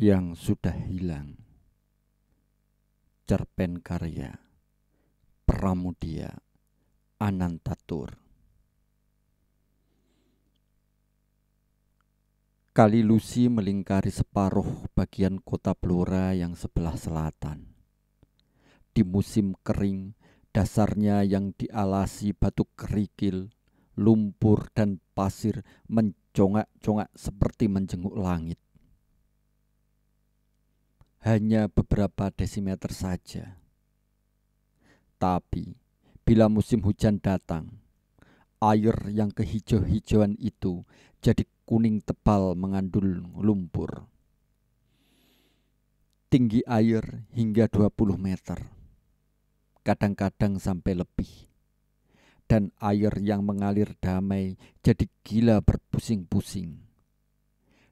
yang sudah hilang. Cerpen karya Pramudia Anantatur. Kali Lusi melingkari separuh bagian kota Blora yang sebelah selatan. Di musim kering, dasarnya yang dialasi batu kerikil, lumpur dan pasir mencongak-congak seperti menjenguk langit. Hanya beberapa desimeter saja. Tapi bila musim hujan datang, air yang kehijau-hijauan itu jadi kuning tebal mengandung lumpur. Tinggi air hingga 20 meter, kadang-kadang sampai lebih. Dan air yang mengalir damai jadi gila berpusing-pusing.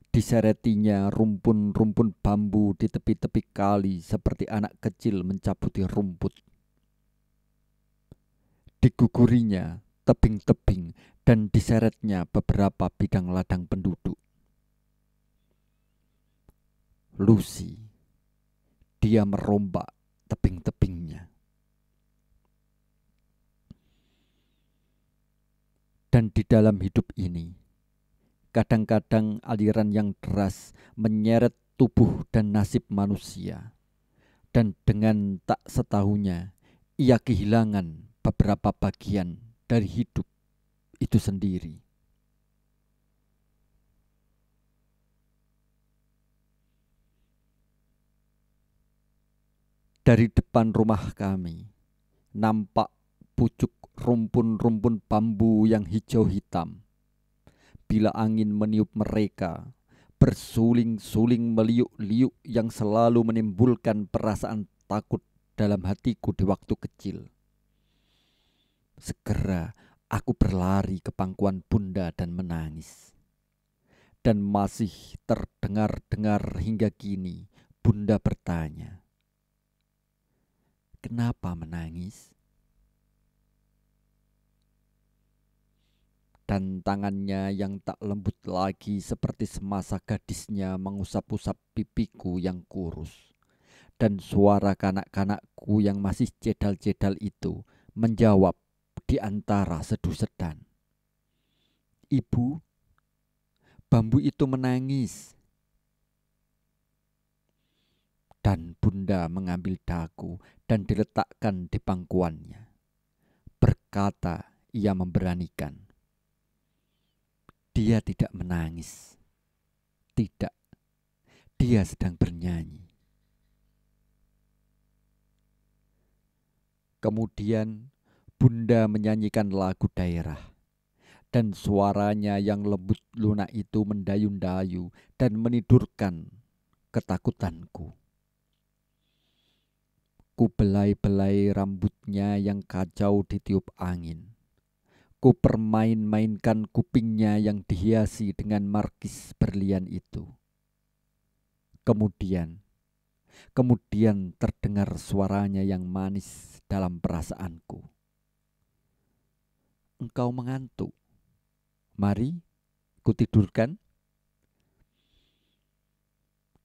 Diseretinya rumpun-rumpun bambu di tepi-tepi kali seperti anak kecil mencabuti rumput. Digugurinya tebing-tebing dan diseretnya beberapa bidang ladang penduduk. Lusi, dia merombak tebing-tebingnya. Dan di dalam hidup ini, kadang-kadang aliran yang deras menyeret tubuh dan nasib manusia. Dan dengan tak setahunya, ia kehilangan beberapa bagian dari hidup itu sendiri. Dari depan rumah kami, nampak pucuk rumpun-rumpun bambu yang hijau hitam. Bila angin meniup mereka, bersuling-suling meliuk-liuk yang selalu menimbulkan perasaan takut dalam hatiku di waktu kecil. Segera aku berlari ke pangkuan bunda dan menangis. Dan masih terdengar-dengar hingga kini bunda bertanya, "Kenapa menangis?" Dan tangannya yang tak lembut lagi seperti semasa gadisnya mengusap-usap pipiku yang kurus. Dan suara kanak-kanakku yang masih cedal-cedal itu menjawab di antara sedu sedan, "Ibu, bambu itu menangis." Dan bunda mengambil dagu dan diletakkan di pangkuannya. Berkata ia memberanikan, "Dia tidak menangis. Tidak, dia sedang bernyanyi." Kemudian bunda menyanyikan lagu daerah. Dan suaranya yang lembut lunak itu mendayu-dayu dan menidurkan ketakutanku. Ku belai-belai rambutnya yang kacau ditiup angin. Ku permain-mainkan kupingnya yang dihiasi dengan markis berlian itu. Kemudian terdengar suaranya yang manis dalam perasaanku. "Engkau mengantuk? Mari, kutidurkan."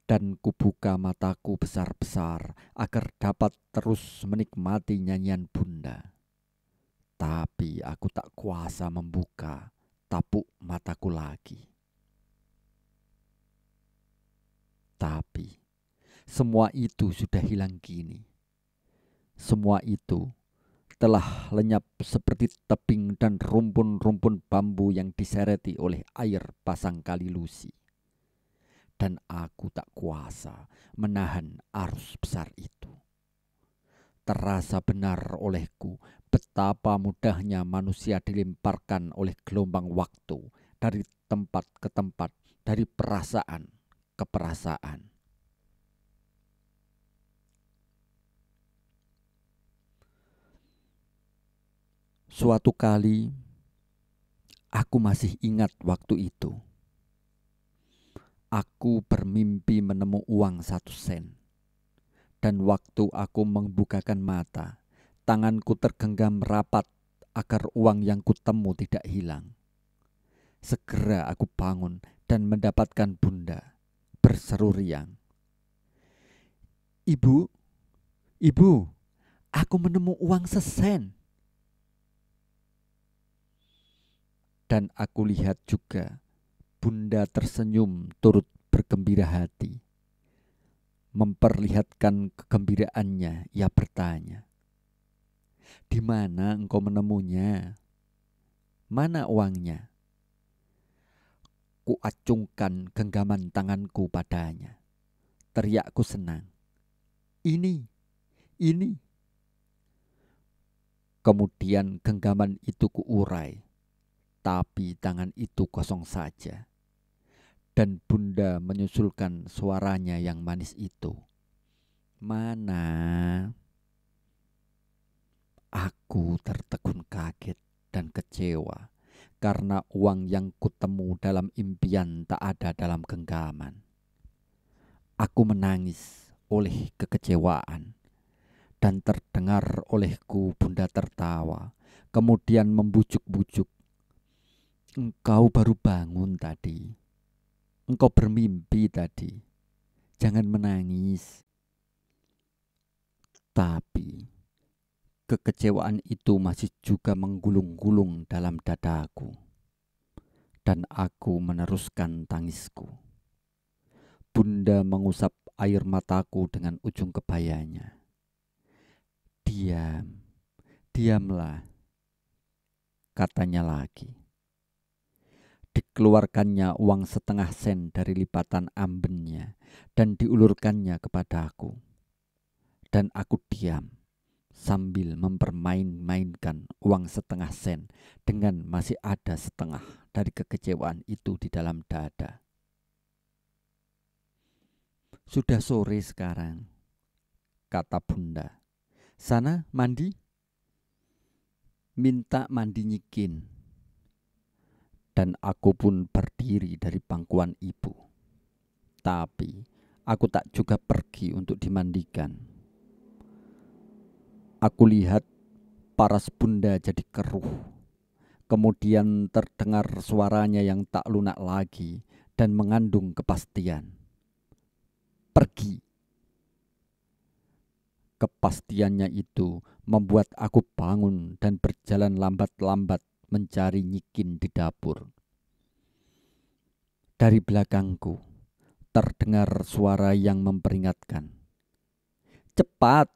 Dan kubuka mataku besar-besar agar dapat terus menikmati nyanyian bunda. Tapi aku tak kuasa membuka tapuk mataku lagi. Tapi semua itu sudah hilang kini. Semua itu telah lenyap seperti tebing dan rumpun-rumpun bambu yang disereti oleh air pasang Kali Lusi. Dan aku tak kuasa menahan arus besar itu. Terasa benar olehku betapa mudahnya manusia dilemparkan oleh gelombang waktu dari tempat ke tempat, dari perasaan ke perasaan. Suatu kali, aku masih ingat waktu itu. Aku bermimpi menemu uang 1 sen. Dan waktu aku membukakan mata, tanganku tergenggam rapat agar uang yang kutemu tidak hilang. Segera aku bangun dan mendapatkan bunda berseru riang, Ibu, ibu, aku menemu uang sesen. Dan aku lihat juga Bunda tersenyum turut bergembira hati. Memperlihatkan kegembiraannya, ia bertanya, "Di mana engkau menemunya? Mana uangnya?" Kuacungkan genggaman tanganku padanya. Teriakku senang. Ini. Kemudian genggaman itu kuurai, tapi tangan itu kosong saja. Dan Bunda menyusulkan suaranya yang manis itu. "Mana?" Aku tertegun kaget dan kecewa karena uang yang kutemu dalam impian tak ada dalam genggaman. Aku menangis oleh kekecewaan dan terdengar olehku Bunda tertawa, kemudian membujuk-bujuk. "Engkau baru bangun tadi. Engkau bermimpi tadi. Jangan menangis." Tapi kekecewaan itu masih juga menggulung-gulung dalam dadaku. Dan aku meneruskan tangisku. Bunda mengusap air mataku dengan ujung kebayanya. Diamlah," katanya lagi. Dikeluarkannya uang setengah sen dari lipatan ambennya dan diulurkannya kepadaku. Dan aku diam sambil mempermain-mainkan uang setengah sen dengan masih ada setengah dari kekecewaan itu di dalam dada. "Sudah sore sekarang," kata Bunda. "Sana mandi. Minta mandi nyikin." Dan aku pun berdiri dari pangkuan ibu. Tapi aku tak juga pergi untuk dimandikan. Aku lihat paras Bunda jadi keruh. Kemudian terdengar suaranya yang tak lunak lagi dan mengandung kepastian. "Pergi." Kepastiannya itu membuat aku bangun dan berjalan lambat-lambat mencari nyikin di dapur. Dari belakangku terdengar suara yang memperingatkan, "Cepat,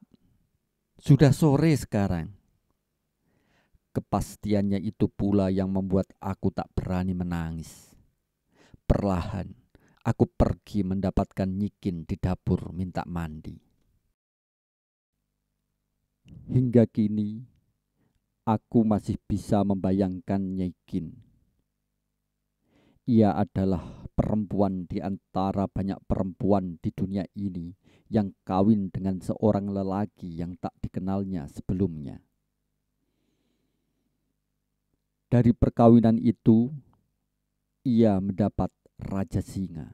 sudah sore sekarang." Kepastiannya itu pula yang membuat aku tak berani menangis. Perlahan aku pergi mendapatkan nyikin di dapur minta mandi. Hingga kini aku masih bisa membayangkan nyikin. Ia adalah perempuan di antara banyak perempuan di dunia ini yang kawin dengan seorang lelaki yang tak dikenalnya sebelumnya. Dari perkawinan itu, ia mendapat Raja Singa.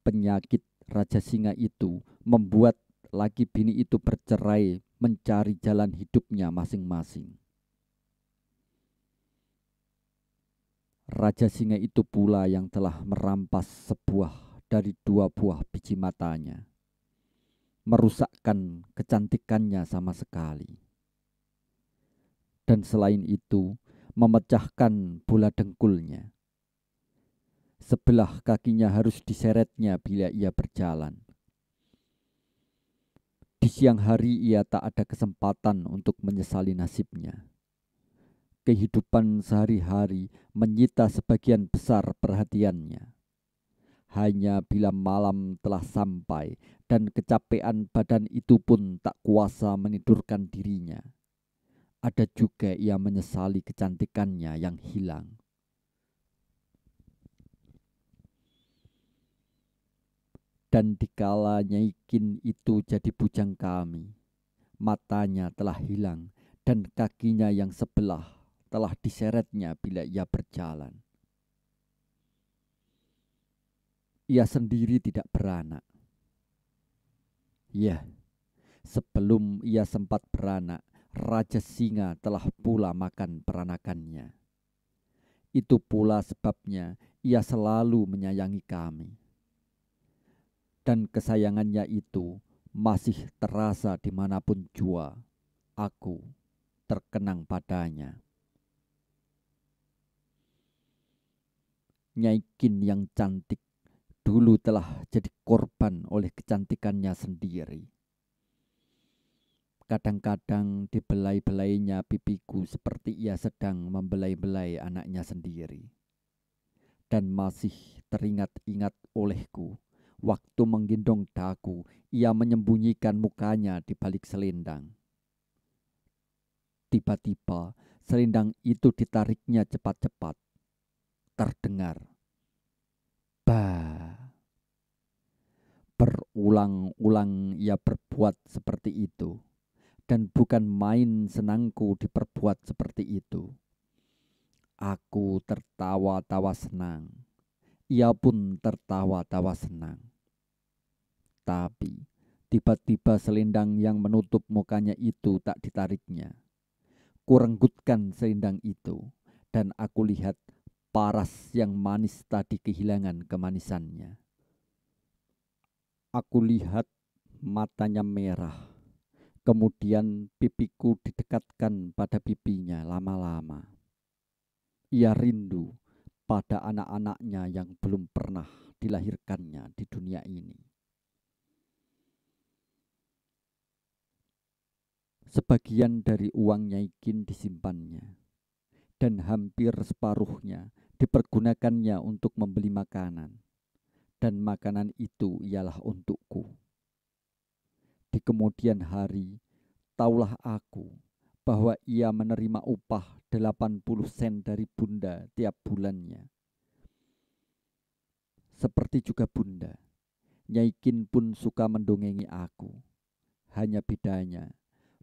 Penyakit Raja Singa itu membuat laki bini itu bercerai mencari jalan hidupnya masing-masing. Raja Singa itu pula yang telah merampas sebuah dari 2 buah biji matanya, merusakkan kecantikannya sama sekali. Dan selain itu, memecahkan bola dengkulnya. Sebelah kakinya harus diseretnya bila ia berjalan. Di siang hari ia tak ada kesempatan untuk menyesali nasibnya. Kehidupan sehari-hari menyita sebagian besar perhatiannya. Hanya bila malam telah sampai dan kecapean badan itu pun tak kuasa menidurkan dirinya, ada juga ia menyesali kecantikannya yang hilang. Dan dikala Nyikin itu jadi bujang kami, matanya telah hilang dan kakinya yang sebelah telah diseretnya bila ia berjalan. Ia sendiri tidak beranak. Ya, sebelum ia sempat beranak, Raja Singa telah pula makan peranakannya. Itu pula sebabnya ia selalu menyayangi kami. Dan kesayangannya itu masih terasa dimanapun jua aku terkenang padanya. Nyai Kin yang cantik dulu telah jadi korban oleh kecantikannya sendiri. Kadang-kadang dibelai-belainya pipiku seperti ia sedang membelai-belai anaknya sendiri. Dan masih teringat-ingat olehku, waktu menggendong daku, ia menyembunyikan mukanya di balik selendang. Tiba-tiba selendang itu ditariknya cepat-cepat. Terdengar bah. Berulang-ulang ia berbuat seperti itu. Dan bukan main senangku diperbuat seperti itu. Aku tertawa-tawa senang. Ia pun tertawa-tawa senang. Tapi tiba-tiba selendang yang menutup mukanya itu tak ditariknya. Kurenggutkan selendang itu dan aku lihat paras yang manis tadi kehilangan kemanisannya. Aku lihat matanya merah. Kemudian pipiku didekatkan pada pipinya lama-lama. Ia rindu pada anak-anaknya yang belum pernah dilahirkannya di dunia ini. Sebagian dari uang Nyai Kin disimpannya, dan hampir separuhnya dipergunakannya untuk membeli makanan, dan makanan itu ialah untukku. Di kemudian hari, taulah aku bahwa ia menerima upah 80 sen dari bunda tiap bulannya. Seperti juga bunda, Nyai Kin pun suka mendongengi aku. Hanya bedanya,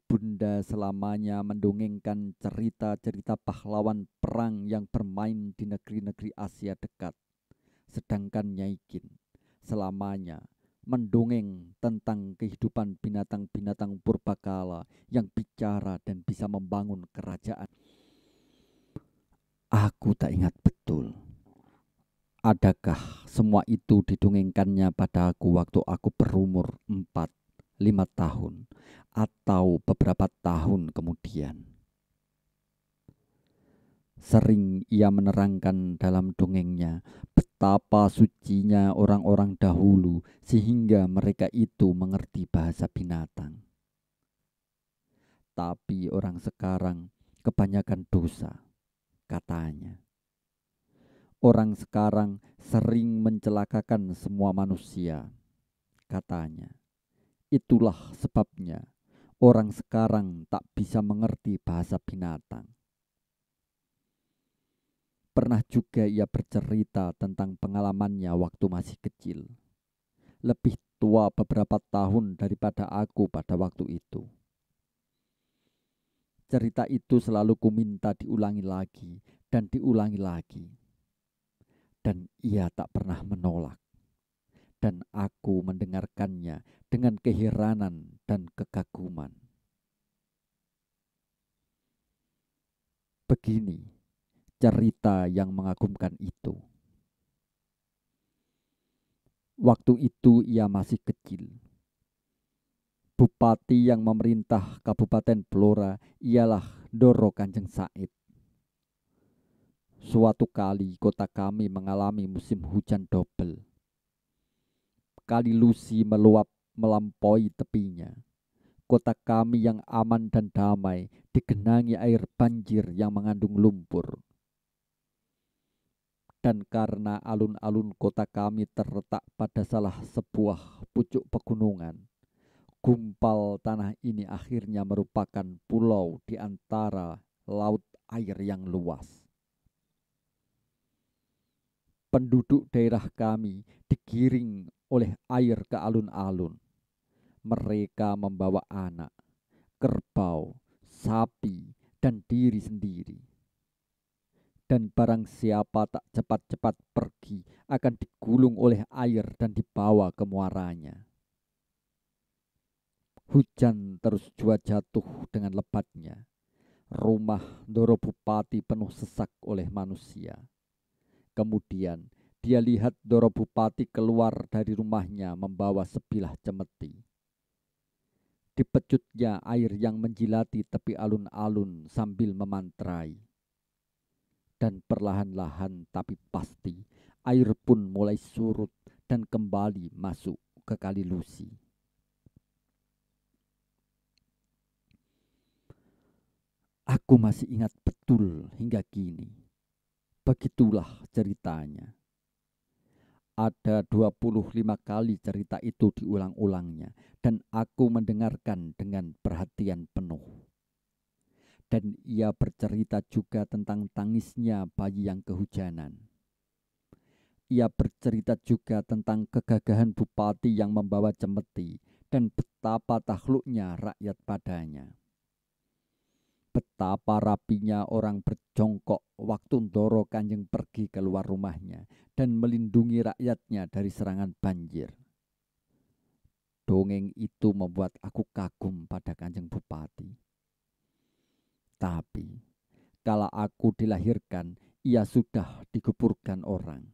bunda selamanya mendongengkan cerita-cerita pahlawan perang yang bermain di negeri-negeri Asia dekat. Sedangkan Nyai Kin selamanya mendongeng tentang kehidupan binatang-binatang purbakala yang bicara dan bisa membangun kerajaan. Aku tak ingat betul. Adakah semua itu didongengkannya pada aku waktu aku berumur 4-5 tahun atau beberapa tahun kemudian? Sering ia menerangkan dalam dongengnya betapa sucinya orang-orang dahulu sehingga mereka itu mengerti bahasa binatang. Tapi orang sekarang kebanyakan dosa, katanya. Orang sekarang sering mencelakakan semua manusia, katanya. Itulah sebabnya orang sekarang tak bisa mengerti bahasa binatang. Pernah juga ia bercerita tentang pengalamannya waktu masih kecil. Lebih tua beberapa tahun daripada aku pada waktu itu. Cerita itu selalu kuminta diulangi lagi dan diulangi lagi. Dan ia tak pernah menolak. Dan aku mendengarkannya dengan keheranan dan kekaguman. Begini cerita yang mengagumkan itu. Waktu itu ia masih kecil. Bupati yang memerintah Kabupaten Blora ialah Ndoro Kanjeng Said. Suatu kali kota kami mengalami musim hujan double. Kali Lusi meluap melampaui tepinya. Kota kami yang aman dan damai digenangi air banjir yang mengandung lumpur. Dan karena alun-alun kota kami terletak pada salah sebuah pucuk pegunungan, gumpal tanah ini akhirnya merupakan pulau di antara laut air yang luas. Penduduk daerah kami digiring oleh air ke alun-alun. Mereka membawa anak, kerbau, sapi, dan diri sendiri. Dan barang siapa tak cepat-cepat pergi akan digulung oleh air dan dibawa ke muaranya. Hujan terus jua jatuh dengan lebatnya. Rumah Ndoro Bupati penuh sesak oleh manusia. Kemudian dia lihat Ndoro Bupati keluar dari rumahnya membawa sebilah cemeti. Dipecutnya air yang menjilati tepi alun-alun sambil memantrai. Dan perlahan-lahan tapi pasti, air pun mulai surut dan kembali masuk ke Kali Lusi. Aku masih ingat betul hingga kini. Begitulah ceritanya. Ada 25 kali cerita itu diulang-ulangnya dan aku mendengarkan dengan perhatian penuh. Dan ia bercerita juga tentang tangisnya bayi yang kehujanan. Ia bercerita juga tentang kegagahan bupati yang membawa cemeti dan betapa takluknya rakyat padanya. Betapa rapinya orang berjongkok waktu Ndoro Kanjeng pergi keluar rumahnya dan melindungi rakyatnya dari serangan banjir. Dongeng itu membuat aku kagum pada Kanjeng Bupati. Tapi, kala aku dilahirkan, ia sudah dikuburkan orang.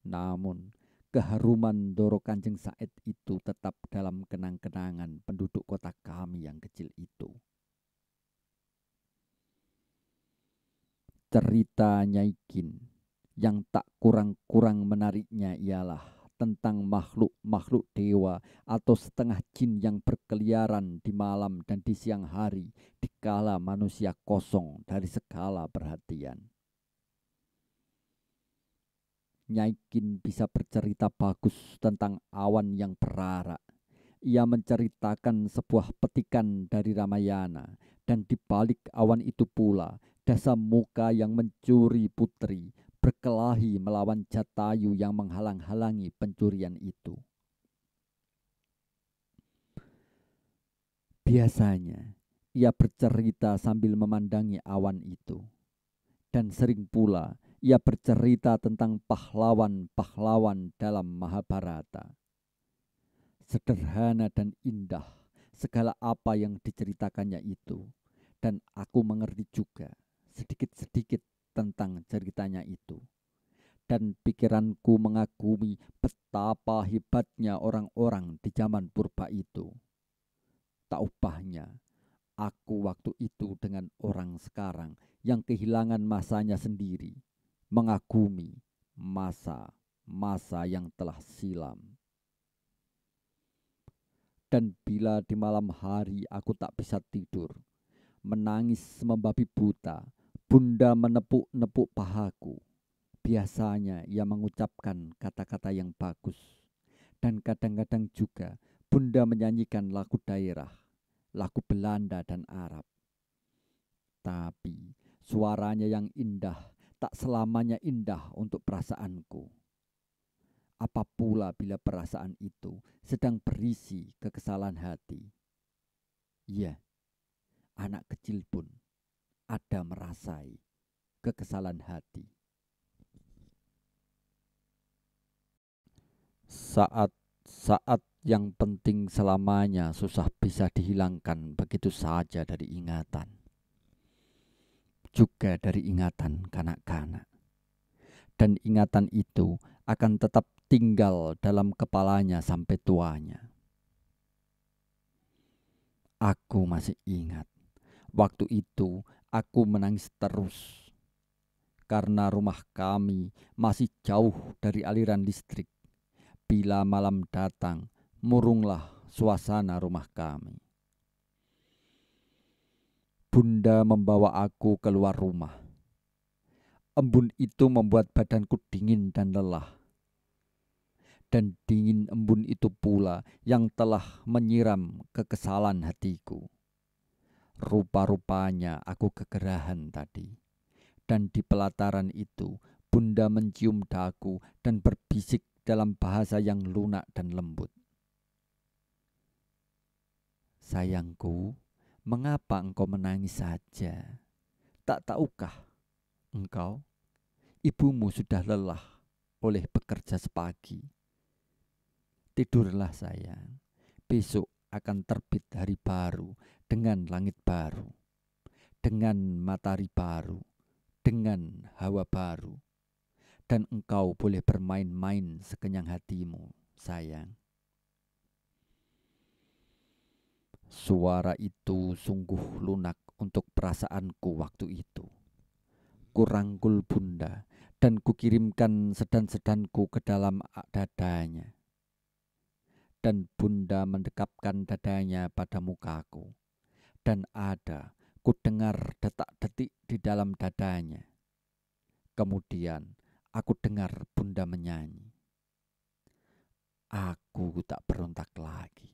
Namun, keharuman Ndoro Kanjeng Said itu tetap dalam kenang-kenangan penduduk kota kami yang kecil itu. Cerita Nyai Kin yang tak kurang-kurang menariknya ialah tentang makhluk-makhluk dewa atau setengah jin yang berkeliaran di malam dan di siang hari dikala manusia kosong dari segala perhatian. Nyai Kin bisa bercerita bagus tentang awan yang berarak. Ia menceritakan sebuah petikan dari Ramayana, dan di balik awan itu pula Dasamuka yang mencuri putri berkelahi melawan Jatayu yang menghalang-halangi pencurian itu. Biasanya ia bercerita sambil memandangi awan itu, dan sering pula ia bercerita tentang pahlawan-pahlawan dalam Mahabharata. Sederhana dan indah segala apa yang diceritakannya itu, dan aku mengerti juga sedikit-sedikit tentang ceritanya itu. Dan pikiranku mengagumi betapa hebatnya orang-orang di zaman purba itu. Tak ubahnya, aku waktu itu dengan orang sekarang yang kehilangan masanya sendiri, mengagumi masa-masa yang telah silam. Dan bila di malam hari aku tak bisa tidur, menangis membabi buta, Bunda menepuk-nepuk pahaku. Biasanya ia mengucapkan kata-kata yang bagus. Dan kadang-kadang juga Bunda menyanyikan lagu daerah, lagu Belanda dan Arab. Tapi suaranya yang indah tak selamanya indah untuk perasaanku. Apa pula bila perasaan itu sedang berisi kekesalan hati. Ya, anak kecil pun ada merasai kekesalan hati. Saat-saat yang penting selamanya susah bisa dihilangkan begitu saja dari ingatan. Juga dari ingatan kanak-kanak. Dan ingatan itu akan tetap tinggal dalam kepalanya sampai tuanya. Aku masih ingat, waktu itu aku menangis terus karena rumah kami masih jauh dari aliran listrik. Bila malam datang, murunglah suasana rumah kami. Bunda membawa aku keluar rumah. Embun itu membuat badanku dingin dan lelah. Dan dingin embun itu pula yang telah menyiram kekesalan hatiku. Rupa-rupanya aku kegerahan tadi. Dan di pelataran itu, Bunda mencium daku dan berbisik dalam bahasa yang lunak dan lembut. Sayangku, mengapa engkau menangis saja? Tak tahukah engkau, ibumu sudah lelah oleh bekerja sepagi. Tidurlah sayang, besok akan terbit hari baru dengan langit baru, dengan matahari baru, dengan hawa baru. Dan engkau boleh bermain-main sekenyang hatimu, sayang. Suara itu sungguh lunak untuk perasaanku waktu itu. Kurangkul bunda dan kukirimkan sedan-sedanku ke dalam dadanya. Dan bunda mendekapkan dadanya pada mukaku. Dan ku dengar detak-detik di dalam dadanya. Kemudian aku dengar bunda menyanyi. Aku tak berontak lagi.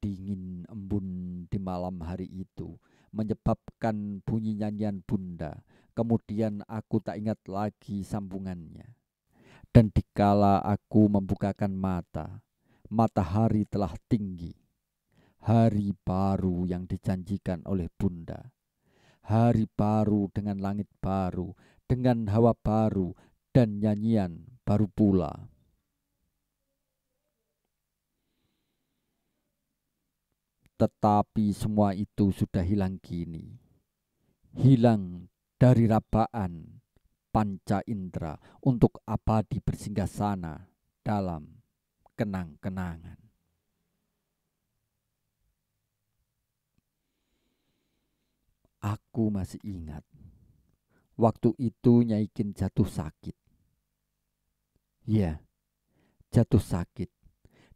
Dingin embun di malam hari itu menyebabkan bunyi nyanyian bunda. Kemudian aku tak ingat lagi sambungannya. Dan dikala aku membukakan mata, matahari telah tinggi. Hari baru yang dijanjikan oleh bunda. Hari baru dengan langit baru, dengan hawa baru dan nyanyian baru pula. Tetapi semua itu sudah hilang kini. Hilang dari rabaan panca indera untuk abadi bersinggasana dalam kenang-kenangan. Aku masih ingat, waktu itu Nyai Kin jatuh sakit. Ya, jatuh sakit.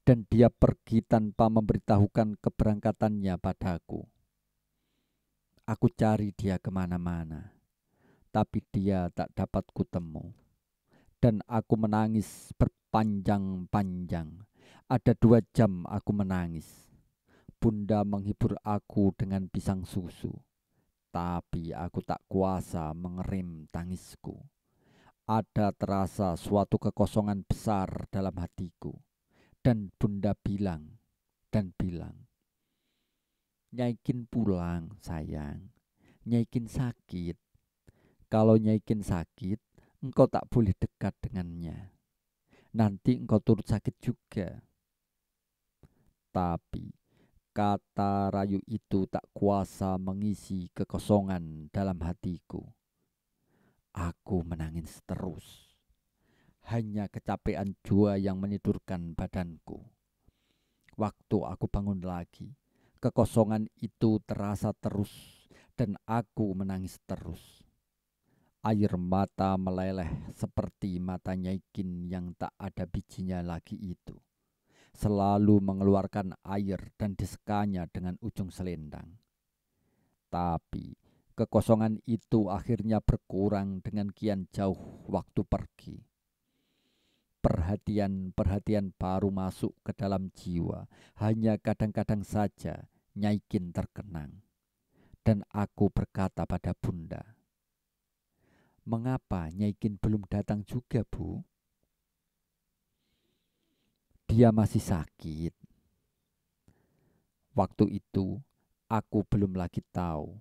Dan dia pergi tanpa memberitahukan keberangkatannya padaku. Aku cari dia kemana-mana, tapi dia tak dapat kutemu. Dan aku menangis berpanjang-panjang. Ada 2 jam aku menangis. Bunda menghibur aku dengan pisang susu, tapi aku tak kuasa mengerem tangisku. Ada terasa suatu kekosongan besar dalam hatiku. Dan bunda bilang, Nyai Kin pulang sayang, Nyai Kin sakit. Kalau Nyai Kin sakit, engkau tak boleh dekat dengannya. Nanti engkau turut sakit juga. Tapi kata rayu itu tak kuasa mengisi kekosongan dalam hatiku. Aku menangis terus. Hanya kecapean jua yang menidurkan badanku. Waktu aku bangun lagi, kekosongan itu terasa terus dan aku menangis terus. Air mata meleleh seperti mata Nyai Kin yang tak ada bijinya lagi itu. Selalu mengeluarkan air dan disekanya dengan ujung selendang. Tapi kekosongan itu akhirnya berkurang dengan kian jauh waktu pergi. Perhatian-perhatian baru masuk ke dalam jiwa. Hanya kadang-kadang saja Nyai Kin terkenang. Dan aku berkata pada bunda, mengapa Nyai Kin belum datang juga, Bu? Dia masih sakit. Waktu itu aku belum lagi tahu.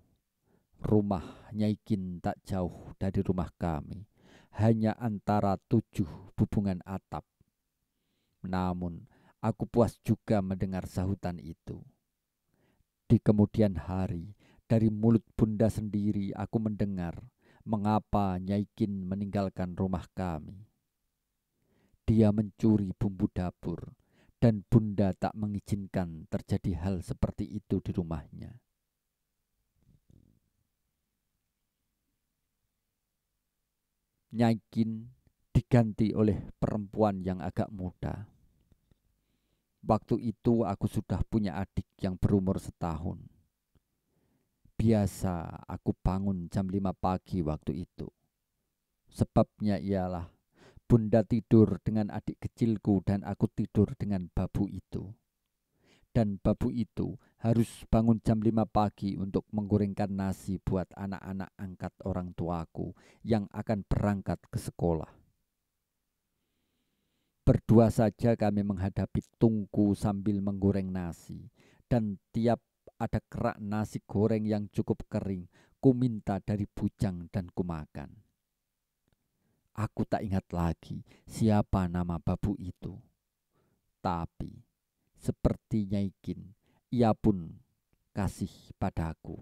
Rumah Nyai Kin tak jauh dari rumah kami. Hanya antara 7 bubungan atap. Namun aku puas juga mendengar sahutan itu. Di kemudian hari, dari mulut bunda sendiri aku mendengar mengapa Nyai Kin meninggalkan rumah kami. Dia mencuri bumbu dapur dan bunda tak mengizinkan terjadi hal seperti itu di rumahnya. Nyai Kin diganti oleh perempuan yang agak muda. Waktu itu aku sudah punya adik yang berumur setahun. Biasa aku bangun jam 5 pagi waktu itu. Sebabnya ialah bunda tidur dengan adik kecilku dan aku tidur dengan babu itu. Dan babu itu harus bangun jam 5 pagi untuk menggorengkan nasi buat anak-anak angkat orang tuaku yang akan berangkat ke sekolah. Berdua saja kami menghadapi tungku sambil menggoreng nasi. Dan tiap ada kerak nasi goreng yang cukup kering, ku minta dari bujang dan ku makan. Aku tak ingat lagi siapa nama babu itu. Tapi seperti Nyai Kin, ia pun kasih padaku.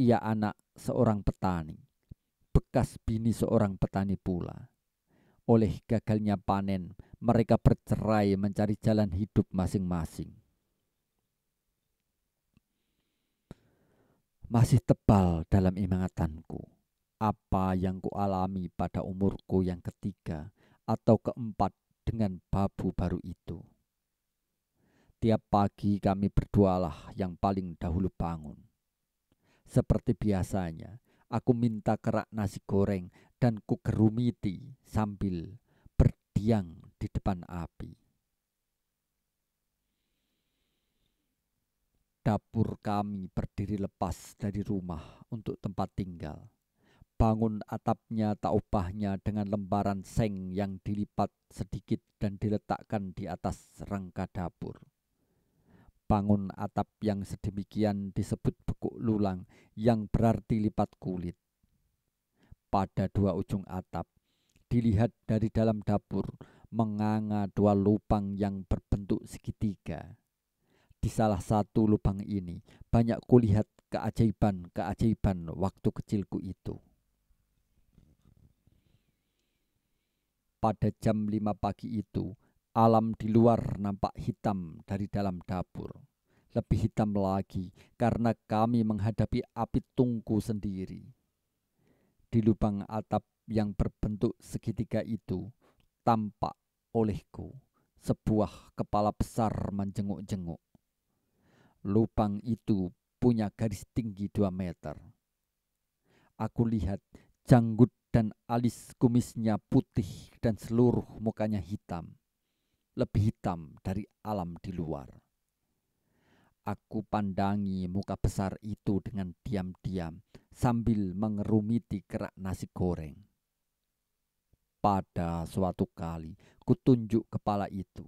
Ia anak seorang petani, bekas bini seorang petani pula. Oleh gagalnya panen, mereka bercerai mencari jalan hidup masing-masing. Masih tebal dalam ingatanku apa yang kualami pada umurku yang ketiga atau keempat dengan babu baru itu. Tiap pagi kami berdualah yang paling dahulu bangun. Seperti biasanya, aku minta kerak nasi goreng dan kugerumiti sambil berdiam di depan api. Dapur kami berdiri lepas dari rumah untuk tempat tinggal. Bangun atapnya tak ubahnya dengan lembaran seng yang dilipat sedikit dan diletakkan di atas rangka dapur. Bangun atap yang sedemikian disebut bekuk lulang, yang berarti lipat kulit. Pada dua ujung atap, dilihat dari dalam dapur, menganga dua lubang yang berbentuk segitiga. Di salah satu lubang ini banyak kulihat keajaiban-keajaiban waktu kecilku itu. Pada jam 5 pagi itu, alam di luar nampak hitam dari dalam dapur. Lebih hitam lagi karena kami menghadapi api tungku sendiri. Di lubang atap yang berbentuk segitiga itu, tampak olehku sebuah kepala besar menjenguk-jenguk. Lubang itu punya garis tinggi 2 meter. Aku lihat janggut dan alis kumisnya putih dan seluruh mukanya hitam. Lebih hitam dari alam di luar. Aku pandangi muka besar itu dengan diam-diam sambil mengerumiti kerak nasi goreng. Pada suatu kali kutunjuk kepala itu,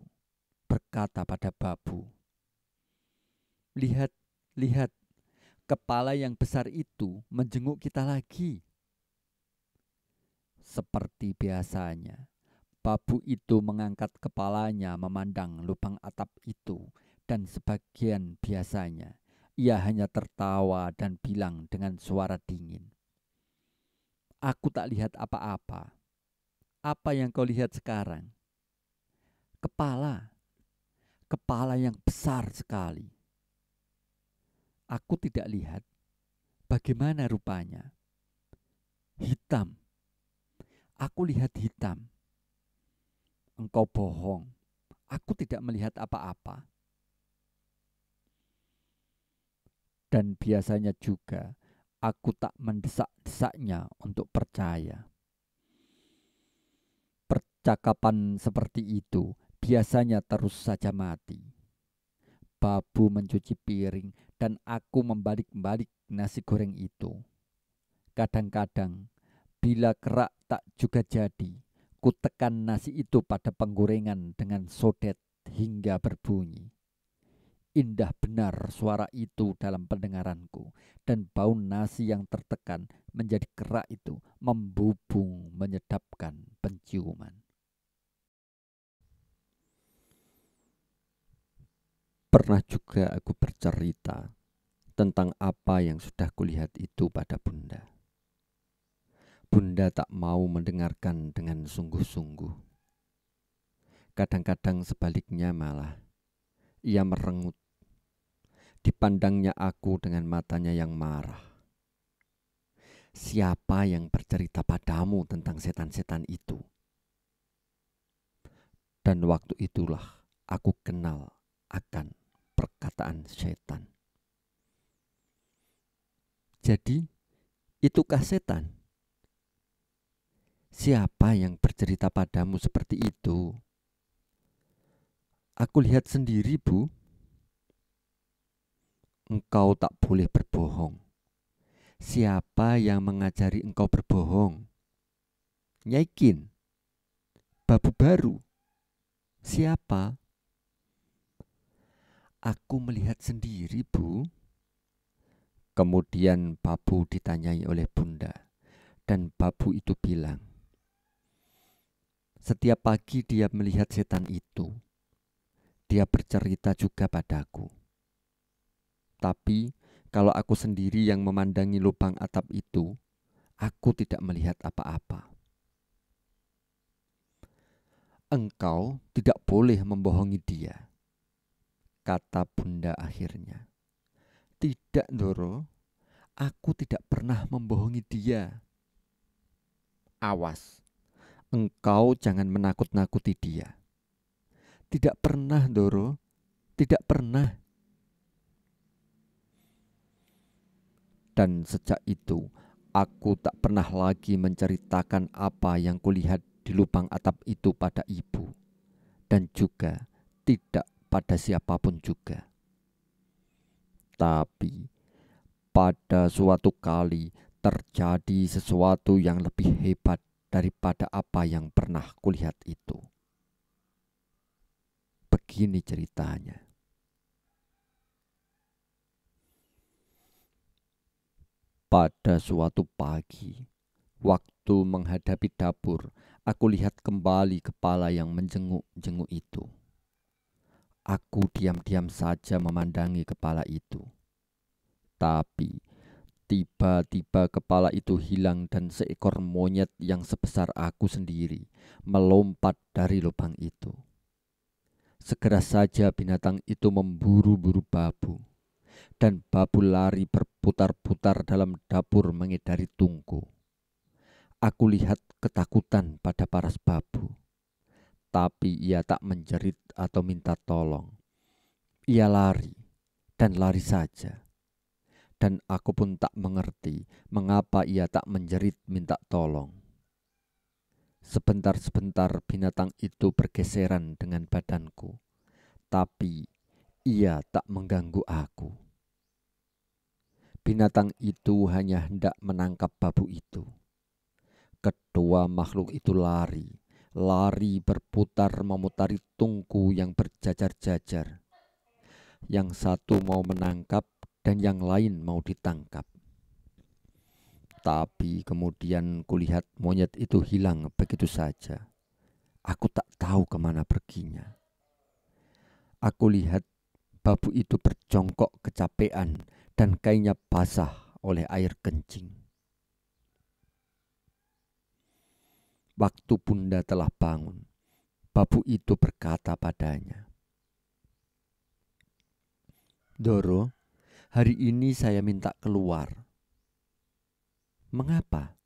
berkata pada babu, "Lihat, lihat, kepala yang besar itu menjenguk kita lagi." Seperti biasanya, babu itu mengangkat kepalanya memandang lubang atap itu, dan sebagian biasanya ia hanya tertawa dan bilang dengan suara dingin, "Aku tak lihat apa-apa. Apa yang kau lihat sekarang? Kepala, kepala yang besar sekali." Aku tidak lihat. Bagaimana rupanya? Hitam. Aku lihat hitam. Engkau bohong. Aku tidak melihat apa-apa. Dan biasanya juga aku tak mendesak-desaknya untuk percaya. Percakapan seperti itu biasanya terus saja mati. Babu mencuci piring dan aku membalik-balik nasi goreng itu. Kadang-kadang bila kerak tak juga jadi, ku tekan nasi itu pada penggorengan dengan sodet hingga berbunyi. Indah benar suara itu dalam pendengaranku, dan bau nasi yang tertekan menjadi kerak itu membubung menyedapkan penciuman. Pernah juga aku bercerita tentang apa yang sudah kulihat itu pada Bunda. Bunda tak mau mendengarkan dengan sungguh-sungguh. Kadang-kadang sebaliknya malah ia merengut. Dipandangnya aku dengan matanya yang marah. "Siapa yang bercerita padamu tentang setan-setan itu?" Dan waktu itulah aku kenal akan perkataan setan. Jadi, itukah setan? Siapa yang bercerita padamu seperti itu? Aku lihat sendiri, Bu. Engkau tak boleh berbohong. Siapa yang mengajari engkau berbohong? Nyai Kin, babu baru. Siapa? Aku melihat sendiri, Bu. Kemudian babu ditanyai oleh Bunda, dan babu itu bilang, setiap pagi dia melihat setan itu. Dia bercerita juga padaku. Tapi kalau aku sendiri yang memandangi lubang atap itu, aku tidak melihat apa-apa. Engkau tidak boleh membohongi dia, kata Bunda akhirnya. Tidak, Ndoro. Aku tidak pernah membohongi dia. Awas, engkau jangan menakut-nakuti dia. Tidak pernah, Doro, tidak pernah. Dan sejak itu, aku tak pernah lagi menceritakan apa yang kulihat di lubang atap itu pada ibu, dan juga tidak pada siapapun juga. Tapi pada suatu kali terjadi sesuatu yang lebih hebat daripada apa yang pernah kulihat itu. Begini ceritanya. Pada suatu pagi, waktu menghadapi dapur, aku lihat kembali kepala yang menjenguk-jenguk itu. Aku diam-diam saja memandangi kepala itu. Tapi tiba-tiba kepala itu hilang dan seekor monyet yang sebesar aku sendiri melompat dari lubang itu. Segera saja binatang itu memburu-buru babu, dan babu lari berputar-putar dalam dapur mengedari tungku. Aku lihat ketakutan pada paras babu, tapi ia tak menjerit atau minta tolong. Ia lari dan lari saja. Dan aku pun tak mengerti mengapa ia tak menjerit minta tolong. Sebentar-sebentar binatang itu bergeseran dengan badanku, tapi ia tak mengganggu aku. Binatang itu hanya hendak menangkap babu itu. Kedua makhluk itu lari berputar memutari tungku yang berjajar-jajar. Yang satu mau menangkap dan yang lain mau ditangkap. Tapi kemudian kulihat monyet itu hilang begitu saja. Aku tak tahu kemana perginya. Aku lihat babu itu berjongkok kecapean dan kainnya basah oleh air kencing. Waktu Bunda telah bangun, babu itu berkata padanya, "Doro, hari ini saya minta keluar." "Mengapa?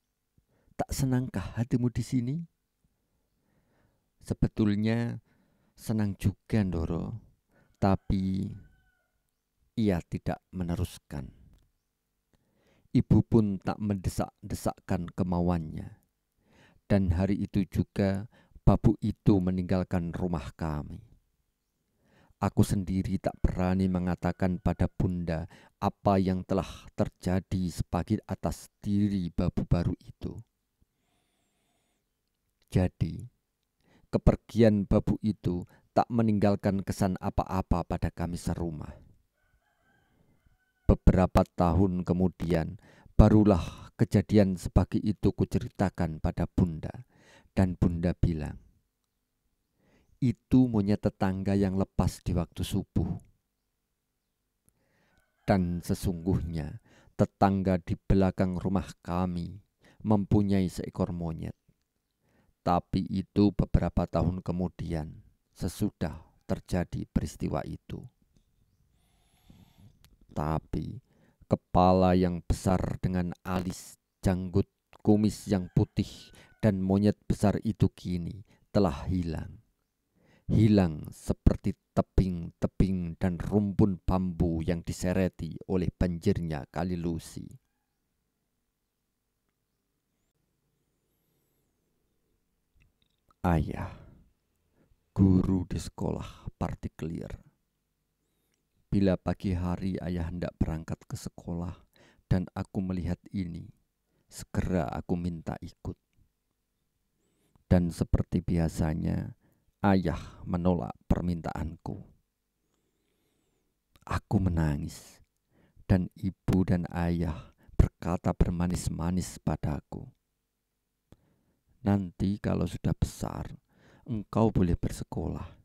Tak senangkah hatimu di sini?" "Sebetulnya senang juga, Doro, tapi..." Ia tidak meneruskan. Ibu pun tak mendesak-desakkan kemauannya. Dan hari itu juga babu itu meninggalkan rumah kami. Aku sendiri tak berani mengatakan pada Bunda apa yang telah terjadi sepagi atas diri babu baru itu. Jadi, kepergian babu itu tak meninggalkan kesan apa-apa pada kami serumah. Beberapa tahun kemudian, barulah kejadian sebagi itu kuceritakan pada Bunda, dan Bunda bilang, "Itu monyet tetangga yang lepas di waktu subuh." Dan sesungguhnya tetangga di belakang rumah kami mempunyai seekor monyet. Tapi itu beberapa tahun kemudian, sesudah terjadi peristiwa itu. Tapi kepala yang besar dengan alis, janggut, kumis yang putih, dan monyet besar itu kini telah hilang. Hilang seperti tebing-tebing dan rumpun bambu yang disereti oleh banjirnya Kali Lusi. Ayah, guru di sekolah partikelir. Bila pagi hari ayah hendak berangkat ke sekolah dan aku melihat ini, segera aku minta ikut. Dan seperti biasanya, ayah menolak permintaanku. Aku menangis, dan ibu dan ayah berkata bermanis-manis padaku, "Nanti kalau sudah besar, engkau boleh bersekolah."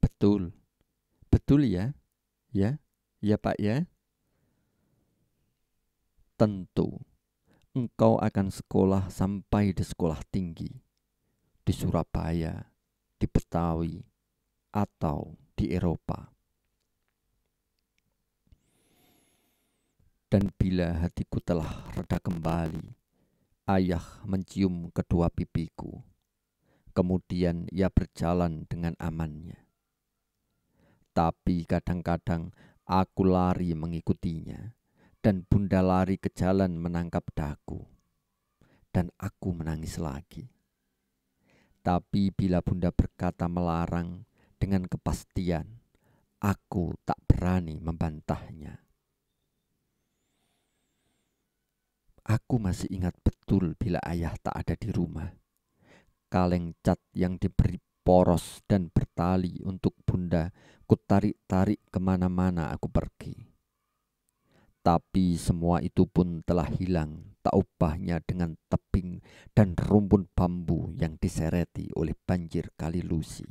Betul, betul ya, ya Pak ya. Tentu, engkau akan sekolah sampai di sekolah tinggi, di Surabaya, di Betawi, atau di Eropa. Dan bila hatiku telah reda kembali, ayah mencium kedua pipiku. Kemudian ia berjalan dengan amannya. Tapi kadang-kadang aku lari mengikutinya, dan bunda lari ke jalan menangkap daku. Dan aku menangis lagi. Tapi bila bunda berkata melarang dengan kepastian, aku tak berani membantahnya. Aku masih ingat betul bila ayah tak ada di rumah. Kaleng cat yang diberi poros dan bertali untuk bunda kutarik-tarik kemana-mana aku pergi. Tapi semua itu pun telah hilang, tak ubahnya dengan tebing dan rumpun bambu yang disereti oleh banjir Kali Lusi.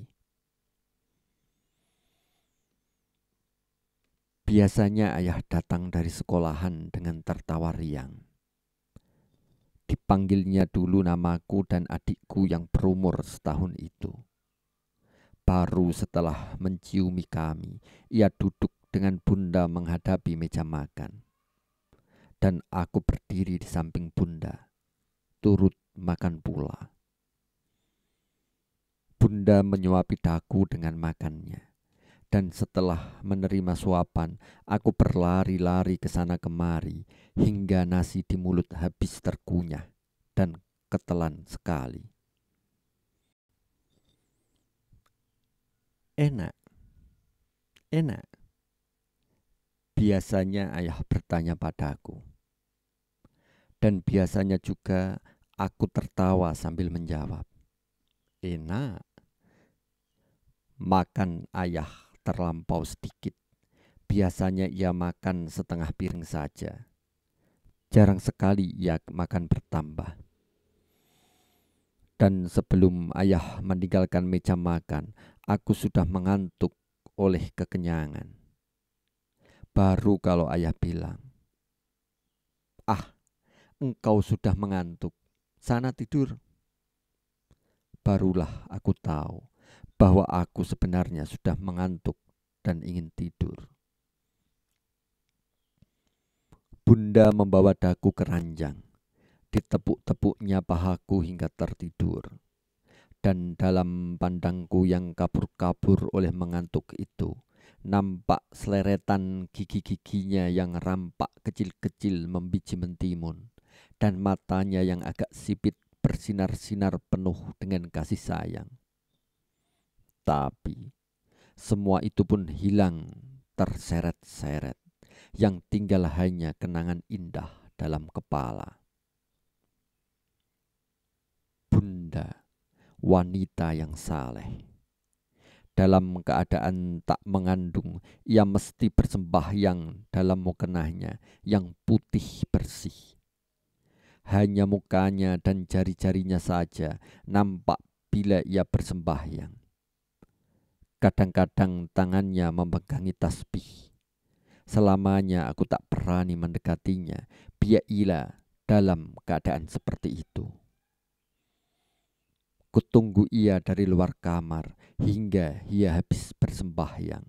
Biasanya ayah datang dari sekolahan dengan tertawa riang. Dipanggilnya dulu namaku dan adikku yang berumur setahun itu. Baru setelah menciumi kami, ia duduk dengan bunda menghadapi meja makan. Dan aku berdiri di samping bunda, turut makan pula. Bunda menyuapi daku dengan makannya. Dan setelah menerima suapan, aku berlari-lari ke sana kemari hingga nasi di mulut habis terkunyah dan ketelan sekali. Enak, enak. Biasanya ayah bertanya padaku. Dan biasanya juga aku tertawa sambil menjawab. Enak. Makan ayah terlampau sedikit. Biasanya ia makan setengah piring saja. Jarang sekali ia makan bertambah. Dan sebelum ayah meninggalkan meja makan, aku sudah mengantuk oleh kekenyangan. Baru kalau ayah bilang, "Ah, engkau sudah mengantuk, sana tidur." Barulah aku tahu bahwa aku sebenarnya sudah mengantuk dan ingin tidur. Bunda membawa daku ke ranjang, ditepuk-tepuknya pahaku hingga tertidur. Dan dalam pandangku yang kabur-kabur oleh mengantuk itu, nampak seleretan gigi-giginya yang rampak kecil-kecil membiji mentimun, dan matanya yang agak sipit bersinar-sinar penuh dengan kasih sayang. Tapi semua itu pun hilang terseret-seret, yang tinggal hanya kenangan indah dalam kepala. Bunda, wanita yang saleh. Dalam keadaan tak mengandung, ia mesti bersembahyang dalam mukenahnya yang putih bersih. Hanya mukanya dan jari-jarinya saja nampak bila ia bersembahyang. Kadang-kadang tangannya memegangi tasbih. Selamanya aku tak berani mendekatinya, biar ia dalam keadaan seperti itu. Kutunggu ia dari luar kamar hingga ia habis bersembahyang.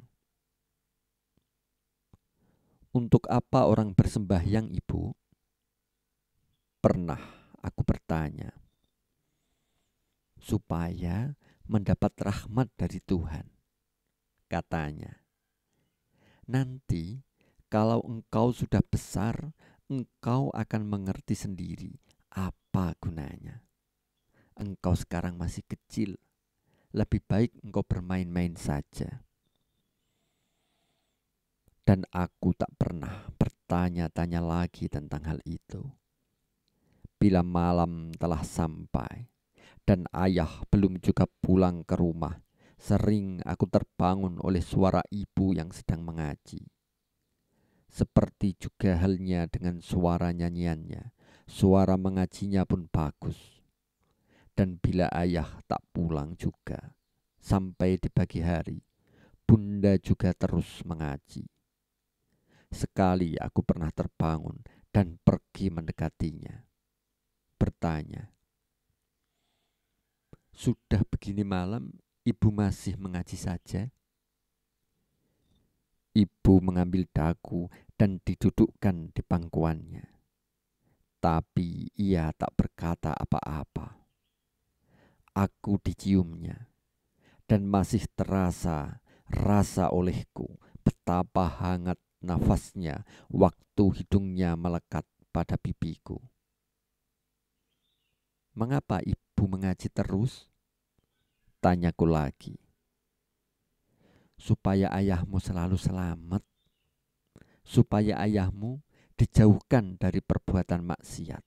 Untuk apa orang bersembahyang, Ibu? Pernah aku bertanya. Supaya mendapat rahmat dari Tuhan, katanya. Nanti kalau engkau sudah besar, engkau akan mengerti sendiri apa gunanya. Engkau sekarang masih kecil, lebih baik engkau bermain-main saja. Dan aku tak pernah bertanya-tanya lagi tentang hal itu. Bila malam telah sampai dan ayah belum juga pulang ke rumah, sering aku terbangun oleh suara ibu yang sedang mengaji. Seperti juga halnya dengan suara nyanyiannya, suara mengajinya pun bagus. Dan bila ayah tak pulang juga, sampai di pagi hari, bunda juga terus mengaji. Sekali aku pernah terbangun dan pergi mendekatinya. Bertanya, "Sudah begini malam, ibu masih mengaji saja?" Ibu mengambil daku dan didudukkan di pangkuannya. Tapi ia tak berkata apa-apa. Aku diciumnya, dan masih terasa rasa olehku betapa hangat nafasnya waktu hidungnya melekat pada pipiku. Mengapa ibu mengaji terus? Tanyaku lagi. Supaya ayahmu selalu selamat. Supaya ayahmu dijauhkan dari perbuatan maksiat.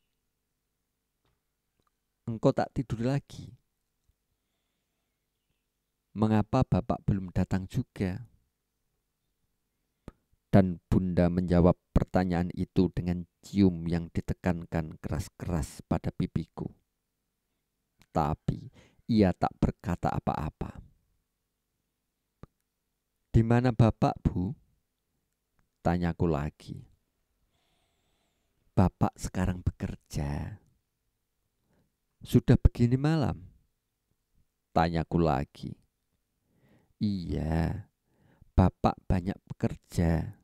Engkau tak tidur lagi. Mengapa bapak belum datang juga? Dan bunda menjawab pertanyaan itu dengan cium yang ditekankan keras-keras pada pipiku. Tapi ia tak berkata apa-apa. Di mana bapak, Bu? Tanyaku lagi. Bapak sekarang bekerja. Sudah begini malam? Tanyaku lagi. Iya, bapak banyak bekerja.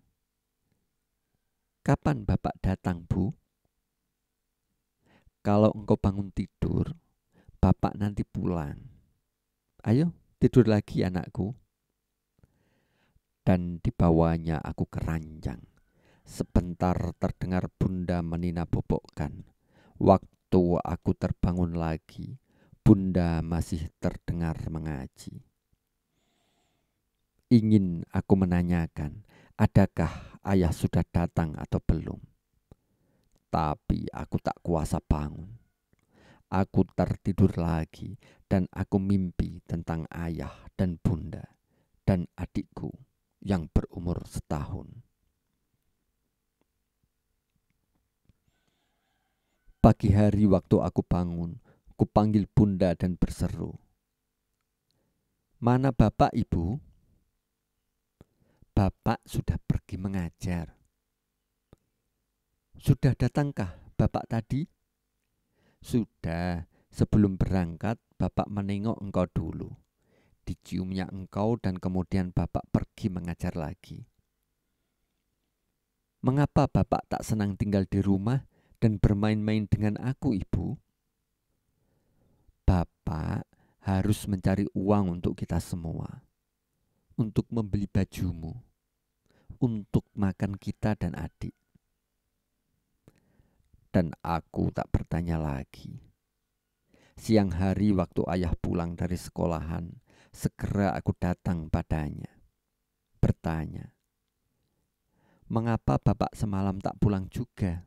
Kapan bapak datang, Bu? Kalau engkau bangun tidur, bapak nanti pulang. Ayo, tidur lagi anakku. Dan dibawanya aku ke ranjang. Sebentar terdengar bunda menina bobokkan. Waktu aku terbangun lagi, bunda masih terdengar mengaji. Ingin aku menanyakan, adakah ayah sudah datang atau belum? Tapi aku tak kuasa bangun. Aku tertidur lagi dan aku mimpi tentang ayah dan bunda dan adikku yang berumur setahun. Pagi hari waktu aku bangun, kupanggil bunda dan berseru. Mana bapak, ibu? Bapak sudah pergi mengajar. Sudah datangkah bapak tadi? Sudah, sebelum berangkat bapak menengok engkau dulu. Diciumnya engkau dan kemudian bapak pergi mengajar lagi. Mengapa bapak tak senang tinggal di rumah dan bermain-main dengan aku, ibu? Bapak harus mencari uang untuk kita semua. Untuk membeli bajumu. Untuk makan kita dan adik. Dan aku tak bertanya lagi. Siang hari waktu ayah pulang dari sekolahan, segera aku datang padanya. Bertanya, mengapa bapak semalam tak pulang juga?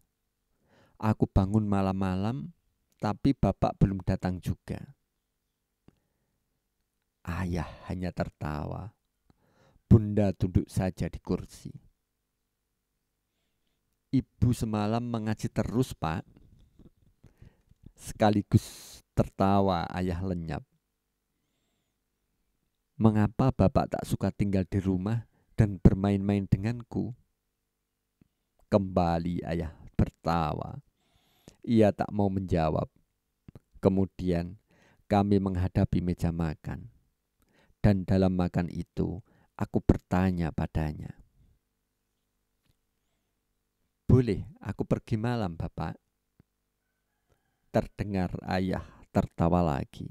Aku bangun malam-malam, tapi bapak belum datang juga. Ayah hanya tertawa. Bunda tunduk saja di kursi. Ibu semalam mengaji terus, Pak. Sekaligus tertawa ayah lenyap. Mengapa bapak tak suka tinggal di rumah dan bermain-main denganku? Kembali ayah bertawa. Ia tak mau menjawab. Kemudian kami menghadapi meja makan. Dan dalam makan itu aku bertanya padanya. Boleh aku pergi malam, bapak? Terdengar ayah tertawa lagi.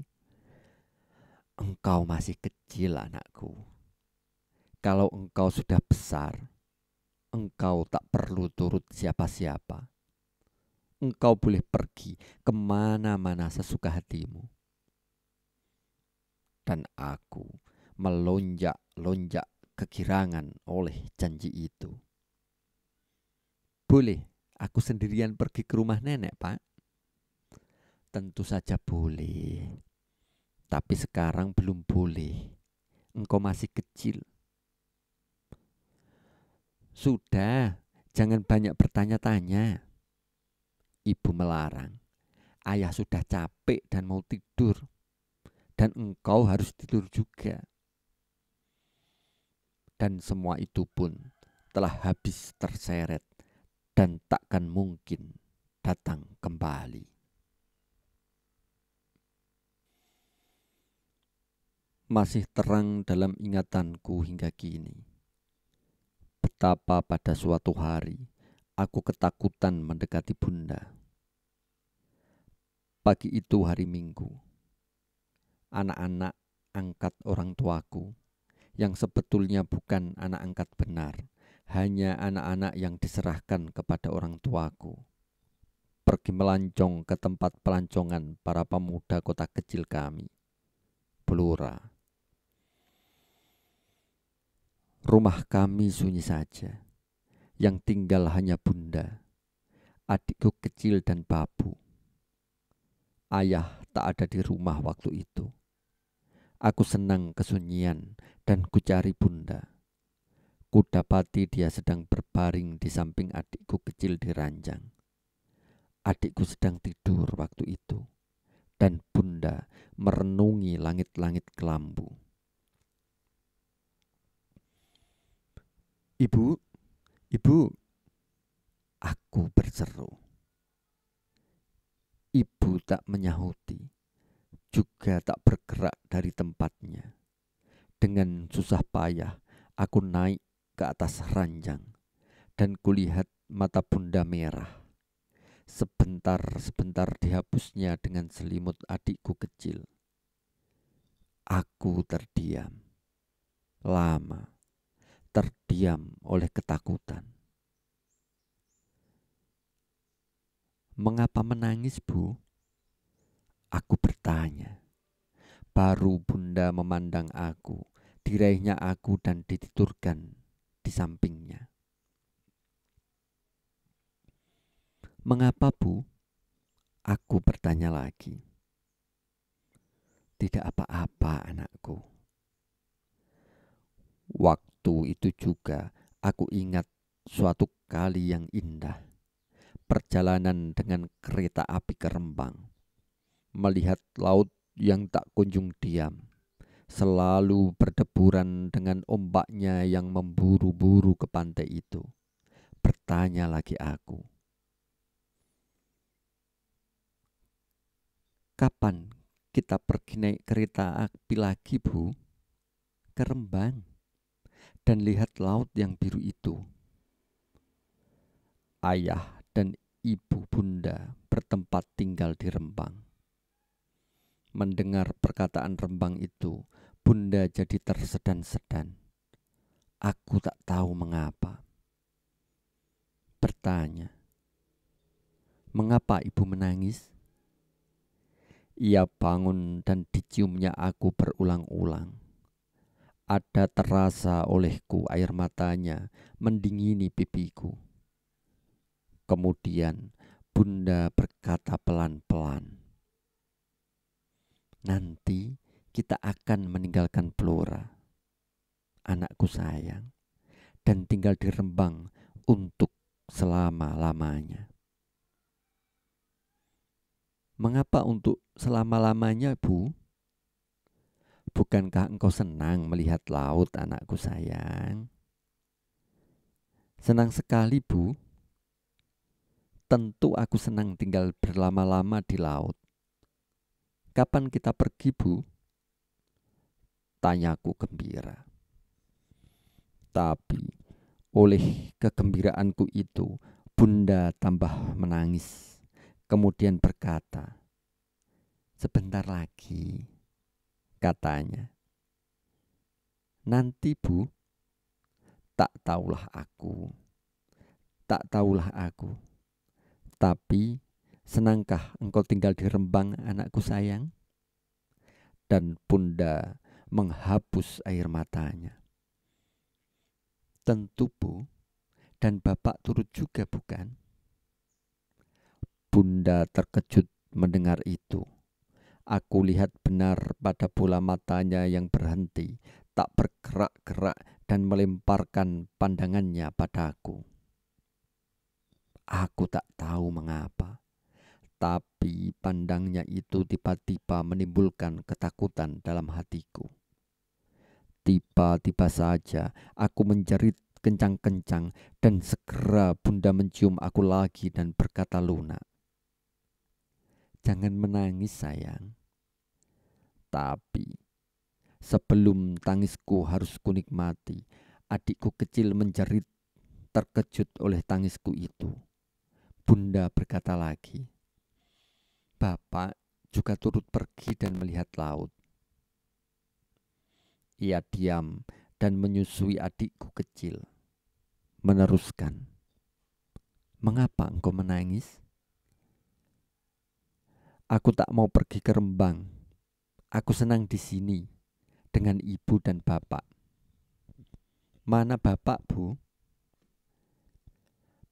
Engkau masih kecil, anakku. Kalau engkau sudah besar, engkau tak perlu turut siapa-siapa. Engkau boleh pergi kemana-mana sesuka hatimu. Dan aku melonjak-lonjak kegirangan oleh janji itu. Boleh aku sendirian pergi ke rumah nenek, Pak? Tentu saja boleh. Tapi sekarang belum boleh. Engkau masih kecil. Sudah, jangan banyak bertanya-tanya. Ibu melarang. Ayah sudah capek dan mau tidur. Dan engkau harus tidur juga. Dan semua itu pun telah habis terseret dan takkan mungkin datang kembali. Masih terang dalam ingatanku hingga kini betapa pada suatu hari aku ketakutan mendekati bunda. Pagi itu hari Minggu. Anak-anak angkat orang tuaku yang sebetulnya bukan anak angkat benar, hanya anak-anak yang diserahkan kepada orang tuaku, pergi melancong ke tempat pelancongan para pemuda kota kecil kami, Blora. Rumah kami sunyi saja, yang tinggal hanya bunda, adikku kecil dan babu. Ayah tak ada di rumah waktu itu. Aku senang kesunyian dan kucari bunda. Kudapati dia sedang berbaring di samping adikku kecil di ranjang. Adikku sedang tidur waktu itu, dan bunda merenungi langit-langit kelambu. Ibu, ibu, aku berseru. Ibu tak menyahuti, juga tak bergerak dari tempatnya. Dengan susah payah, aku naik ke atas ranjang, dan kulihat mata bunda merah. Sebentar-sebentar dihapusnya dengan selimut adikku kecil. Aku terdiam, lama, terdiam oleh ketakutan. Mengapa menangis, Bu? Aku bertanya. Baru bunda memandang aku, diraihnya aku dan ditidurkan di sampingnya. Mengapa, Bu? Aku bertanya lagi. Tidak apa-apa, anakku. Waktu itu juga aku ingat suatu kali yang indah. Perjalanan dengan kereta api ke Rembang. Melihat laut yang tak kunjung diam. Selalu berdeburan dengan ombaknya yang memburu-buru ke pantai itu. Bertanya lagi aku. Kapan kita pergi naik kereta api lagi, Bu? Ke Rembang. Dan lihat laut yang biru itu. Ayah dan ibu bunda bertempat tinggal di Rembang. Mendengar perkataan Rembang itu, bunda jadi tersedan-sedan. Aku tak tahu mengapa. Bertanya, mengapa ibu menangis? Ia bangun dan diciumnya aku berulang-ulang. Ada terasa olehku air matanya mendingini pipiku. Kemudian bunda berkata pelan-pelan, nanti kita akan meninggalkan Blora, anakku sayang, dan tinggal di Rembang untuk selama-lamanya. Mengapa untuk selama-lamanya, Bu? Bukankah engkau senang melihat laut, anakku sayang? Senang sekali, Bu. Tentu aku senang tinggal berlama-lama di laut. Kapan kita pergi, Bu? Tanyaku gembira. Tapi oleh kegembiraanku itu, bunda tambah menangis. Kemudian berkata, sebentar lagi, katanya. Nanti, Bu, tak tahulah aku. Tapi senangkah engkau tinggal di Rembang, anakku sayang? Dan bunda menghapus air matanya. Tentu, Bu, dan bapak turut juga, bukan? Bunda terkejut mendengar itu. Aku lihat benar pada bola matanya yang berhenti, tak bergerak-gerak dan melemparkan pandangannya padaku. Aku tak tahu mengapa, tapi pandangnya itu tiba-tiba menimbulkan ketakutan dalam hatiku. Tiba-tiba saja aku menjerit kencang-kencang dan segera bunda mencium aku lagi dan berkata lunak, jangan menangis sayang. Tapi sebelum tangisku harus kunikmati, adikku kecil menjerit terkejut oleh tangisku itu, Bunda berkata lagi, "Bapak juga turut pergi dan melihat laut." Ia diam dan menyusui adikku kecil. Meneruskan, "Mengapa engkau menangis?" "Aku tak mau pergi ke Rembang. Aku senang di sini dengan ibu dan bapak." "Mana bapak, Bu?"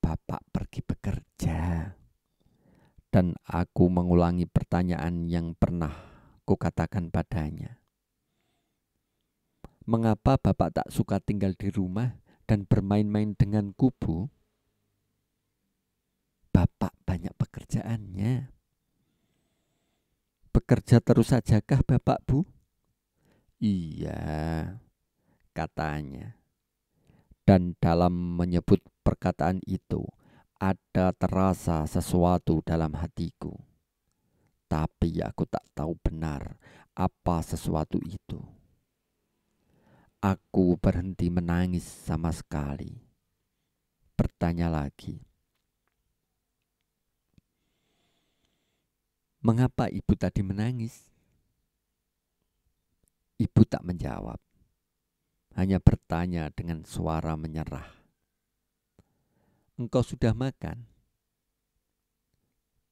"Bapak pergi bekerja." Dan aku mengulangi pertanyaan yang pernah kukatakan padanya. "Mengapa bapak tak suka tinggal di rumah dan bermain-main denganku, Bu?" "Bapak banyak pekerjaannya." "Bekerja terus sajakah bapak, Bu?" "Iya," katanya. Dan dalam menyebut perkataan itu, ada terasa sesuatu dalam hatiku. Tapi aku tak tahu benar apa sesuatu itu. Aku berhenti menangis sama sekali. Bertanya lagi, "Mengapa ibu tadi menangis?" Ibu tak menjawab, hanya bertanya dengan suara menyerah, "Engkau sudah makan?"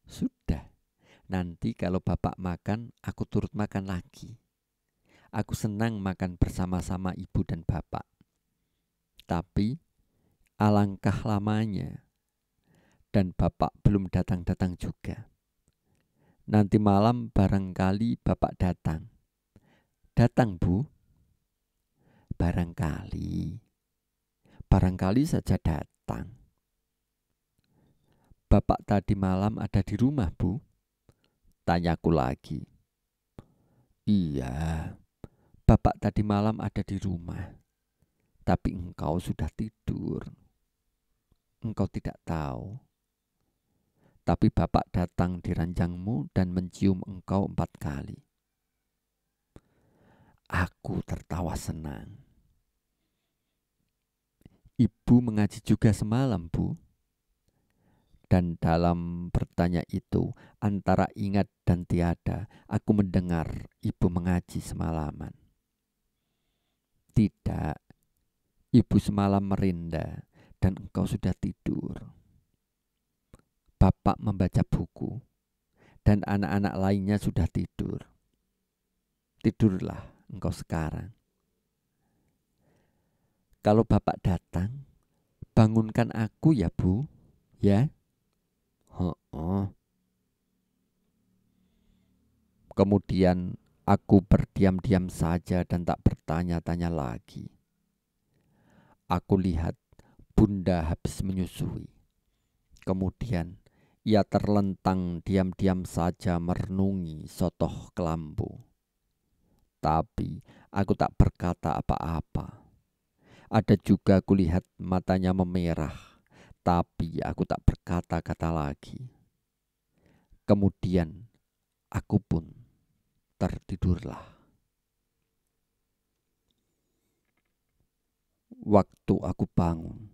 "Sudah. Nanti kalau bapak makan, aku turut makan lagi. Aku senang makan bersama-sama ibu dan bapak. Tapi alangkah lamanya dan bapak belum datang-datang juga. Nanti malam barangkali bapak datang." "Datang, Bu?" Barangkali saja datang." "Bapak tadi malam ada di rumah, Bu?" Tanyaku lagi. "Iya, bapak tadi malam ada di rumah. Tapi engkau sudah tidur. Engkau tidak tahu. Tapi bapak datang di ranjangmu dan mencium engkau 4 kali." Aku tertawa senang. "Ibu mengaji juga semalam, Bu?" Dan dalam bertanya itu, antara ingat dan tiada, aku mendengar ibu mengaji semalaman. "Tidak, ibu semalam merinda dan engkau sudah tidur. Bapak membaca buku dan anak-anak lainnya sudah tidur. Tidurlah engkau sekarang. Kalau bapak datang, bangunkan aku ya, Bu, ya." "Oh." Kemudian aku berdiam-diam saja dan tak bertanya-tanya lagi. Aku lihat Bunda habis menyusui. Kemudian ia terlentang diam-diam saja merenungi sotoh kelambu. Tapi aku tak berkata apa-apa. Ada juga kulihat matanya memerah, tapi aku tak berkata-kata lagi. Kemudian aku pun tertidurlah. Waktu aku bangun,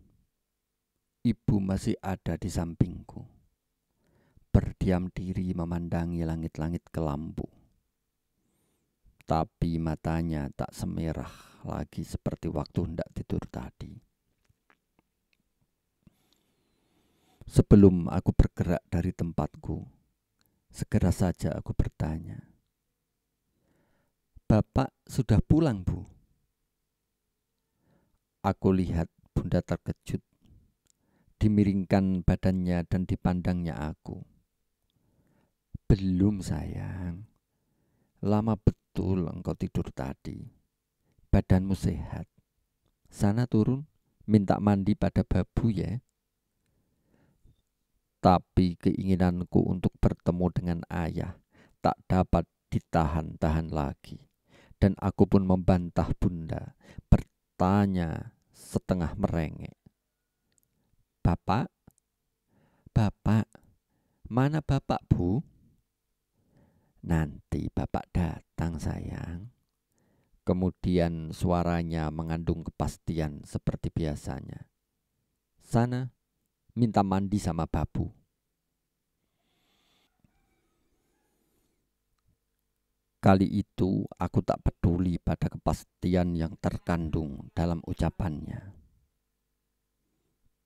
ibu masih ada di sampingku, berdiam diri memandangi langit-langit kelambu. Tapi matanya tak semerah lagi seperti waktu hendak tidur tadi. Sebelum aku bergerak dari tempatku, segera saja aku bertanya, "Bapak sudah pulang, Bu?" Aku lihat Bunda terkejut, dimiringkan badannya dan dipandangnya aku. "Belum, sayang. Lama betul engkau tidur tadi. Badanmu sehat. Sana turun, minta mandi pada babu ya." Tapi keinginanku untuk bertemu dengan ayah tak dapat ditahan-tahan lagi. Dan aku pun membantah Bunda, bertanya setengah merengek, "Bapak, bapak, mana bapak, Bu?" "Nanti bapak datang, sayang." Kemudian suaranya mengandung kepastian seperti biasanya. Sana, minta mandi sama babu. Kali itu aku tak peduli pada kepastian yang terkandung dalam ucapannya.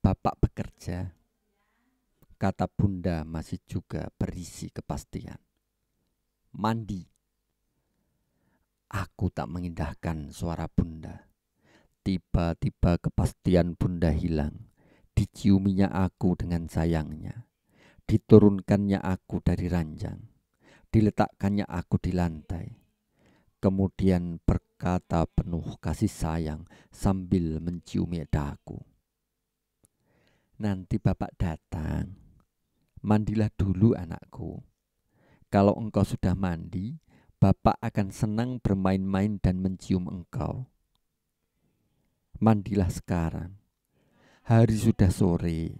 Bapak bekerja, kata bunda masih juga berisi kepastian. Mandi. Aku tak mengindahkan suara bunda. Tiba-tiba kepastian bunda hilang. Diciuminya aku dengan sayangnya. Diturunkannya aku dari ranjang. Diletakkannya aku di lantai. Kemudian berkata penuh kasih sayang sambil menciumi dahaku. Nanti bapak datang. Mandilah dulu anakku. Kalau engkau sudah mandi, bapak akan senang bermain-main dan mencium engkau. Mandilah sekarang. Hari sudah sore.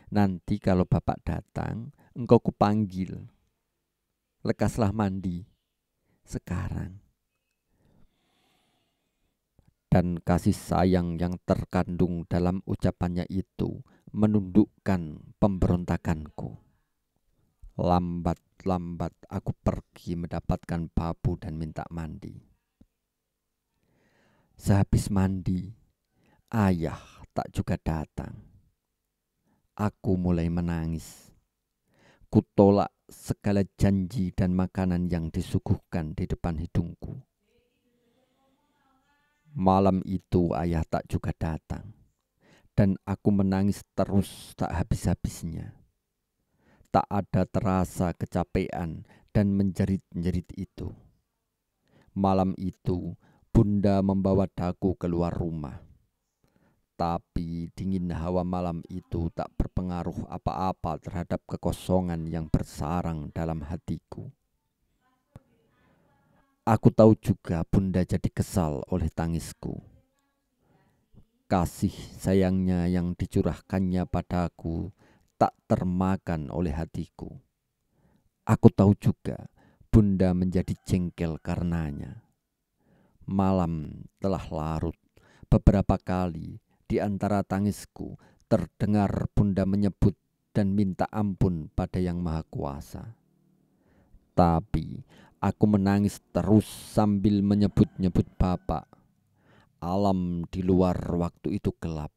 Nanti kalau bapak datang, engkau kupanggil. Lekaslah mandi sekarang. Dan kasih sayang yang terkandung dalam ucapannya itu menundukkan pemberontakanku. Lambat-lambat aku pergi mendapatkan babu dan minta mandi. Sehabis mandi, ayah tak juga datang. Aku mulai menangis. Kutolak segala janji dan makanan yang disuguhkan di depan hidungku. Malam itu ayah tak juga datang. Dan aku menangis terus tak habis-habisnya. Tak ada terasa kecapean dan menjerit-jerit itu. Malam itu, bunda membawa daku keluar rumah. Tapi dingin hawa malam itu tak berpengaruh apa-apa terhadap kekosongan yang bersarang dalam hatiku. Aku tahu juga bunda jadi kesal oleh tangisku. Kasih sayangnya yang dicurahkannya padaku tak termakan oleh hatiku. Aku tahu juga bunda menjadi jengkel karenanya. Malam telah larut. Beberapa kali di antara tangisku terdengar bunda menyebut dan minta ampun pada Yang Maha Kuasa. Tapi aku menangis terus sambil menyebut-nyebut bapak. Alam di luar waktu itu gelap.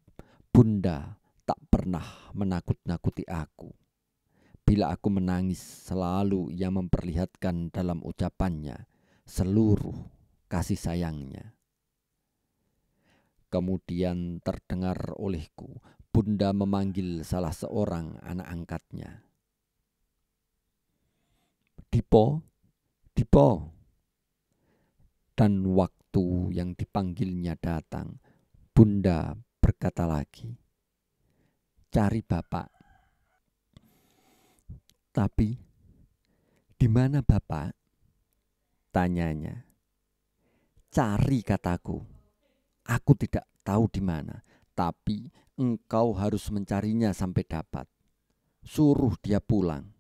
Bunda tak pernah menakut-nakuti aku. Bila aku menangis, selalu ia memperlihatkan dalam ucapannya seluruh kasih sayangnya. Kemudian terdengar olehku, bunda memanggil salah seorang anak angkatnya. Dipo, Dipo. Dan waktu yang dipanggilnya datang, bunda berkata lagi, cari bapak. Tapi, di mana bapak? Tanyanya. Cari, kataku. Aku tidak tahu di mana, tapi engkau harus mencarinya sampai dapat. Suruh dia pulang.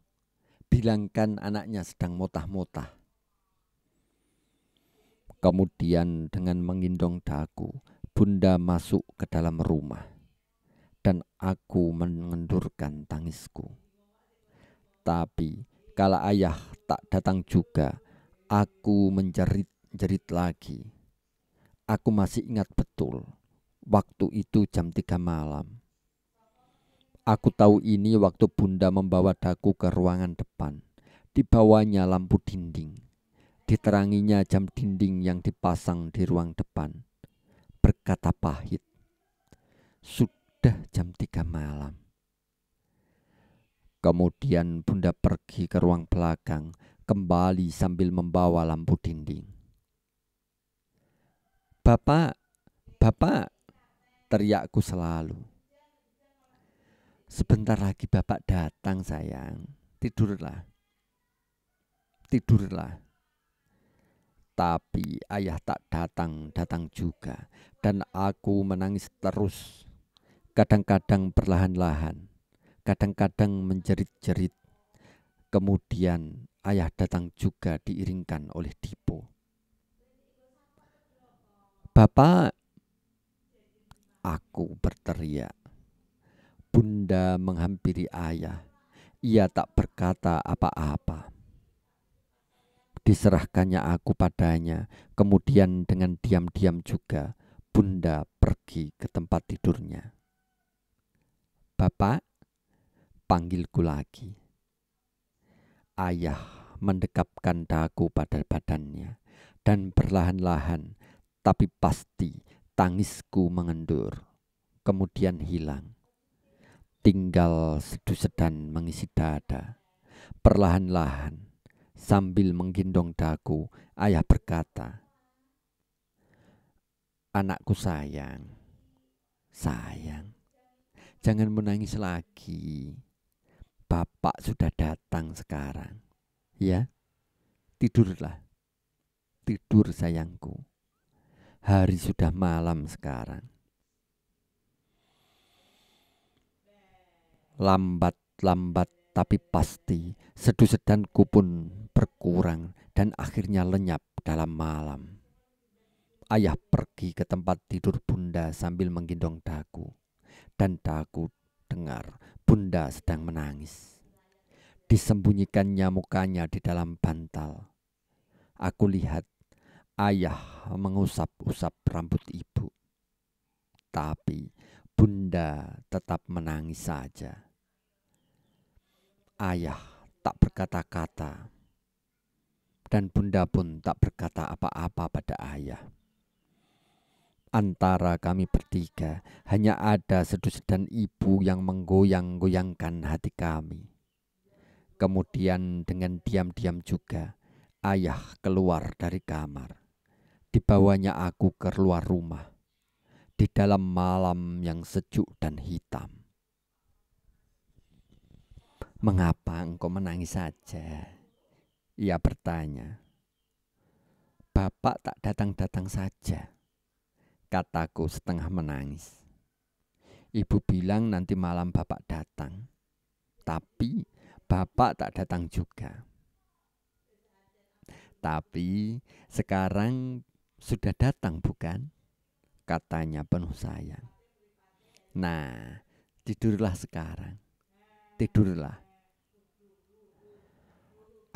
Bilangkan anaknya sedang motah-motah. Kemudian dengan menggendong daku, bunda masuk ke dalam rumah. Dan aku mengendurkan tangisku. Tapi kala ayah tak datang juga, aku menjerit-jerit lagi. Aku masih ingat betul, waktu itu jam 3 malam. Aku tahu ini waktu bunda membawa daku ke ruangan depan. Dibawanya lampu dinding. Diteranginya jam dinding yang dipasang di ruang depan. Berkata pahit, sudah jam 3 malam. Kemudian bunda pergi ke ruang belakang, kembali sambil membawa lampu dinding. Bapak, bapak, teriakku selalu. Sebentar lagi bapak datang sayang, tidurlah. Tapi ayah tak datang juga, dan aku menangis terus. Kadang-kadang perlahan-lahan, kadang-kadang menjerit-jerit. Kemudian ayah datang juga diiringkan oleh Dipo. Bapak, aku berteriak. Bunda menghampiri ayah. Ia tak berkata apa-apa. Diserahkannya aku padanya. Kemudian dengan diam-diam juga Bunda pergi ke tempat tidurnya. "Bapak," panggilku lagi. Ayah mendekapkan dagu pada badannya dan perlahan-lahan tapi pasti tangisku mengendur, kemudian hilang. Tinggal sedu-sedan mengisi dada. Perlahan-lahan sambil menggendong dagu, ayah berkata, "Anakku sayang, jangan menangis lagi. Bapak sudah datang sekarang. Ya, tidurlah. Tidur sayangku. Hari sudah malam sekarang." Lambat-lambat tapi pasti sedu-sedanku pun berkurang dan akhirnya lenyap dalam malam. Ayah pergi ke tempat tidur Bunda sambil menggendong dagu, dan dagu dengar Bunda sedang menangis. Disembunyikannya mukanya di dalam bantal. Aku lihat ayah mengusap-usap rambut ibu, tapi Bunda tetap menangis saja. Ayah tak berkata-kata, dan Bunda pun tak berkata apa-apa pada ayah. Antara kami bertiga hanya ada sedu-sedan ibu yang menggoyang-goyangkan hati kami. Kemudian dengan diam-diam juga ayah keluar dari kamar. Dibawanya aku keluar rumah di dalam malam yang sejuk dan hitam. "Mengapa engkau menangis saja?" ia bertanya. "Bapak tak datang-datang saja," kataku setengah menangis. "Ibu bilang nanti malam bapak datang, tapi bapak tak datang juga. Tapi sekarang sudah datang bukan?" katanya penuh sayang. "Nah, tidurlah sekarang, tidurlah."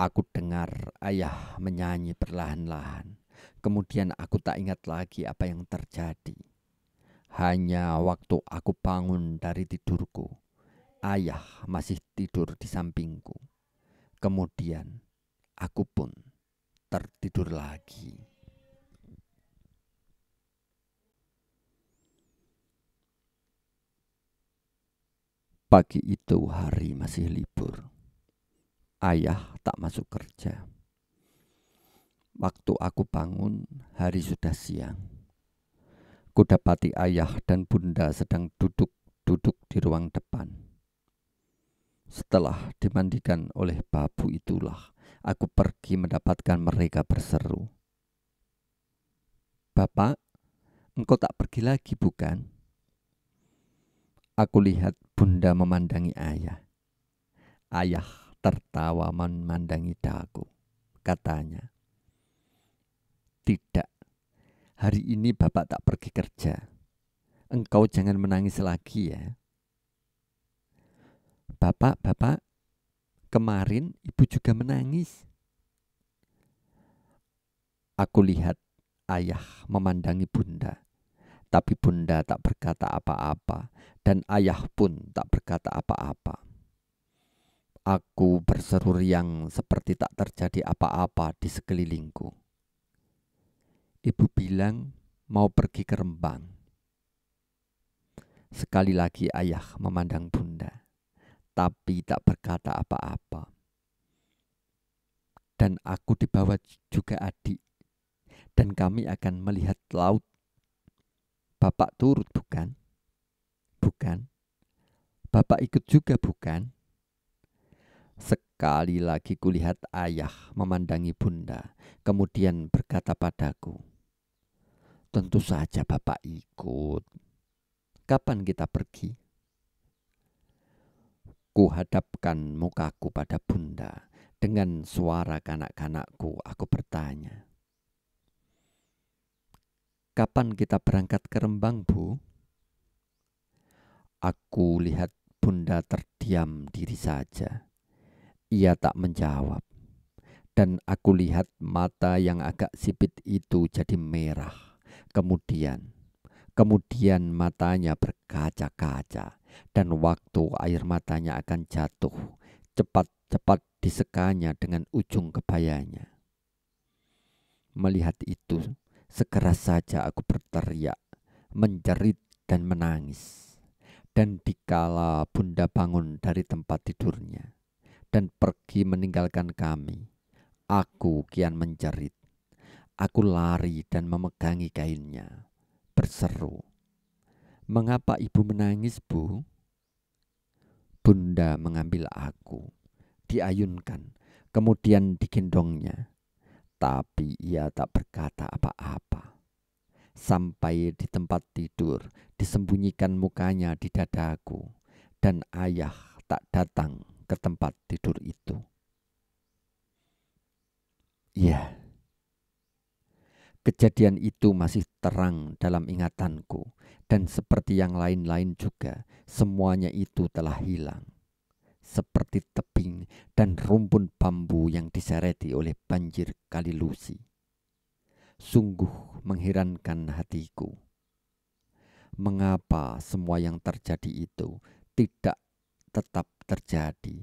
Aku dengar ayah menyanyi perlahan-lahan. Kemudian aku tak ingat lagi apa yang terjadi. Hanya waktu aku bangun dari tidurku, ayah masih tidur di sampingku. Kemudian aku pun tertidur lagi. Pagi itu hari masih libur. Ayah tak masuk kerja. Waktu aku bangun, hari sudah siang. Kudapati ayah dan Bunda sedang duduk di ruang depan. Setelah dimandikan oleh babu itulah, aku pergi mendapatkan mereka berseru. "Bapak, engkau tak pergi lagi bukan?" Aku lihat Bunda memandangi ayah. Ayah tertawa memandangi dagu. Katanya, "Tidak, hari ini bapak tak pergi kerja. Engkau jangan menangis lagi ya." Bapak, kemarin ibu juga menangis." Aku lihat ayah memandangi Bunda, tapi Bunda tak berkata apa-apa dan ayah pun tak berkata apa-apa. Aku berseru riang seperti tak terjadi apa-apa di sekelilingku. Ibu bilang mau pergi ke Rembang. Sekali lagi ayah memandang Bunda, tapi tak berkata apa-apa. Dan aku dibawa juga adik, dan kami akan melihat laut. Bapak turut bukan? Bukan. Bapak ikut juga bukan? Sekali lagi kulihat ayah memandangi Bunda, kemudian berkata padaku, "Tentu saja bapak ikut. Kapan kita pergi?" Kuhadapkan mukaku pada Bunda. Dengan suara kanak-kanakku aku bertanya, "Kapan kita berangkat ke Rembang, Bu?" Aku lihat Bunda terdiam diri saja. Ia tak menjawab. Dan aku lihat mata yang agak sipit itu jadi merah. Kemudian matanya berkaca-kaca. Dan waktu air matanya akan jatuh, cepat-cepat disekanya dengan ujung kebayanya. Melihat itu, sekeras saja aku berteriak, menjerit dan menangis. Dan dikala Bunda bangun dari tempat tidurnya dan pergi meninggalkan kami, aku kian menjerit. Aku lari dan memegangi kainnya, berseru, "Mengapa ibu menangis, Bu?" Bunda mengambil aku, diayunkan, kemudian digendongnya. Tapi ia tak berkata apa-apa. Sampai di tempat tidur, disembunyikan mukanya di dadaku, dan ayah tak datang ke tempat tidur itu. Ya, kejadian itu masih terang dalam ingatanku, dan seperti yang lain-lain juga, semuanya itu telah hilang. Seperti tebing dan rumpun bambu yang disereti oleh banjir Kali Lusi. Sungguh mengherankan hatiku. Mengapa semua yang terjadi itu tidak tetap terjadi?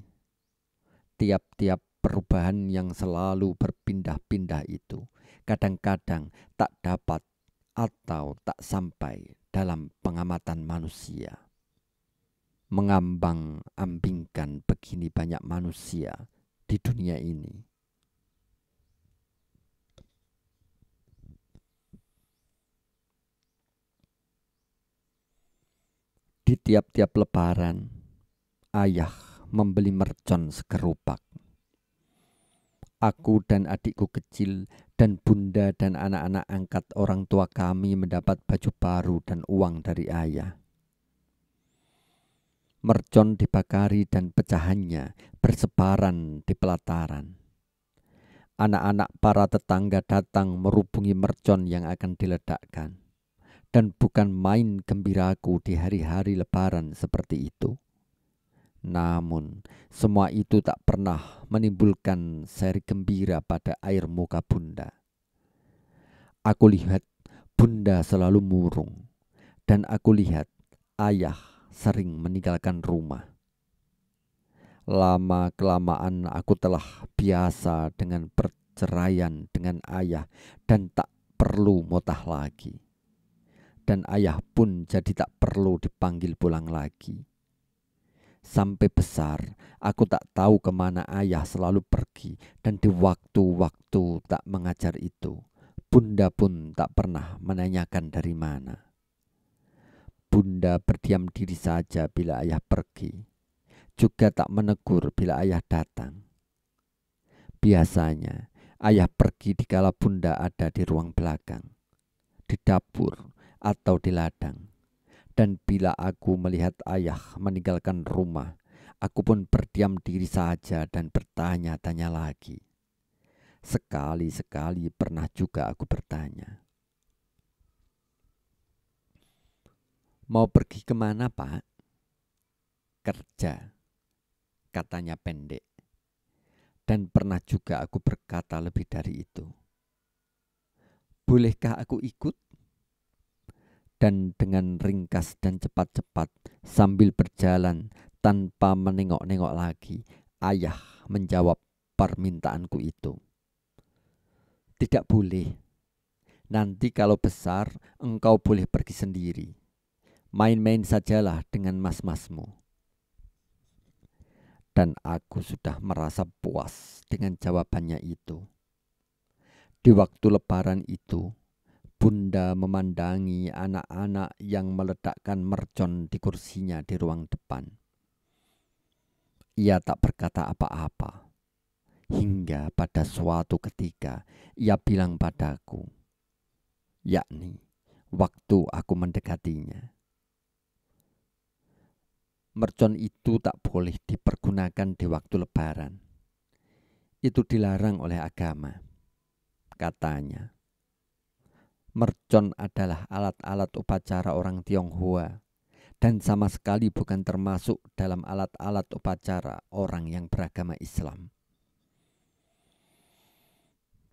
Tiap-tiap perubahan yang selalu berpindah-pindah itu kadang-kadang tak dapat atau tak sampai dalam pengamatan manusia. Mengambang-ambingkan begini banyak manusia di dunia ini. Di tiap-tiap lebaran, ayah membeli mercon sekerupak. Aku dan adikku kecil dan bunda dan anak-anak angkat orang tua kami mendapat baju baru dan uang dari ayah. Mercon dibakari dan pecahannya bersebaran di pelataran. Anak-anak para tetangga datang merubungi mercon yang akan diledakkan. Dan bukan main gembiraku di hari-hari lebaran seperti itu. Namun semua itu tak pernah menimbulkan seri gembira pada air muka Bunda. Aku lihat Bunda selalu murung, dan aku lihat ayah sering meninggalkan rumah. Lama-kelamaan aku telah biasa dengan perceraian dengan ayah dan tak perlu motah lagi. Dan ayah pun jadi tak perlu dipanggil pulang lagi. Sampai besar, aku tak tahu kemana ayah selalu pergi, dan di waktu-waktu tak mengajar itu, Bunda pun tak pernah menanyakan dari mana. Bunda berdiam diri saja bila ayah pergi, juga tak menegur bila ayah datang. Biasanya, ayah pergi dikala Bunda ada di ruang belakang, di dapur, atau di ladang. Dan bila aku melihat ayah meninggalkan rumah, aku pun berdiam diri saja dan bertanya-tanya lagi. Sekali-sekali pernah juga aku bertanya, "Mau pergi kemana, Pak?" "Kerja," katanya pendek. Dan pernah juga aku berkata lebih dari itu, "Bolehkah aku ikut?" Dan dengan ringkas dan cepat-cepat sambil berjalan tanpa menengok-nengok lagi, ayah menjawab permintaanku itu. "Tidak boleh. Nanti kalau besar engkau boleh pergi sendiri. Main-main sajalah dengan mas-masmu." Dan aku sudah merasa puas dengan jawabannya itu. Di waktu lebaran itu, Bunda memandangi anak-anak yang meledakkan mercon di kursinya di ruang depan. Ia tak berkata apa-apa, hingga pada suatu ketika ia bilang padaku, yakni waktu aku mendekatinya, "Mercon itu tak boleh dipergunakan di waktu lebaran. Itu dilarang oleh agama," katanya. "Mercon adalah alat-alat upacara orang Tionghoa, dan sama sekali bukan termasuk dalam alat-alat upacara orang yang beragama Islam.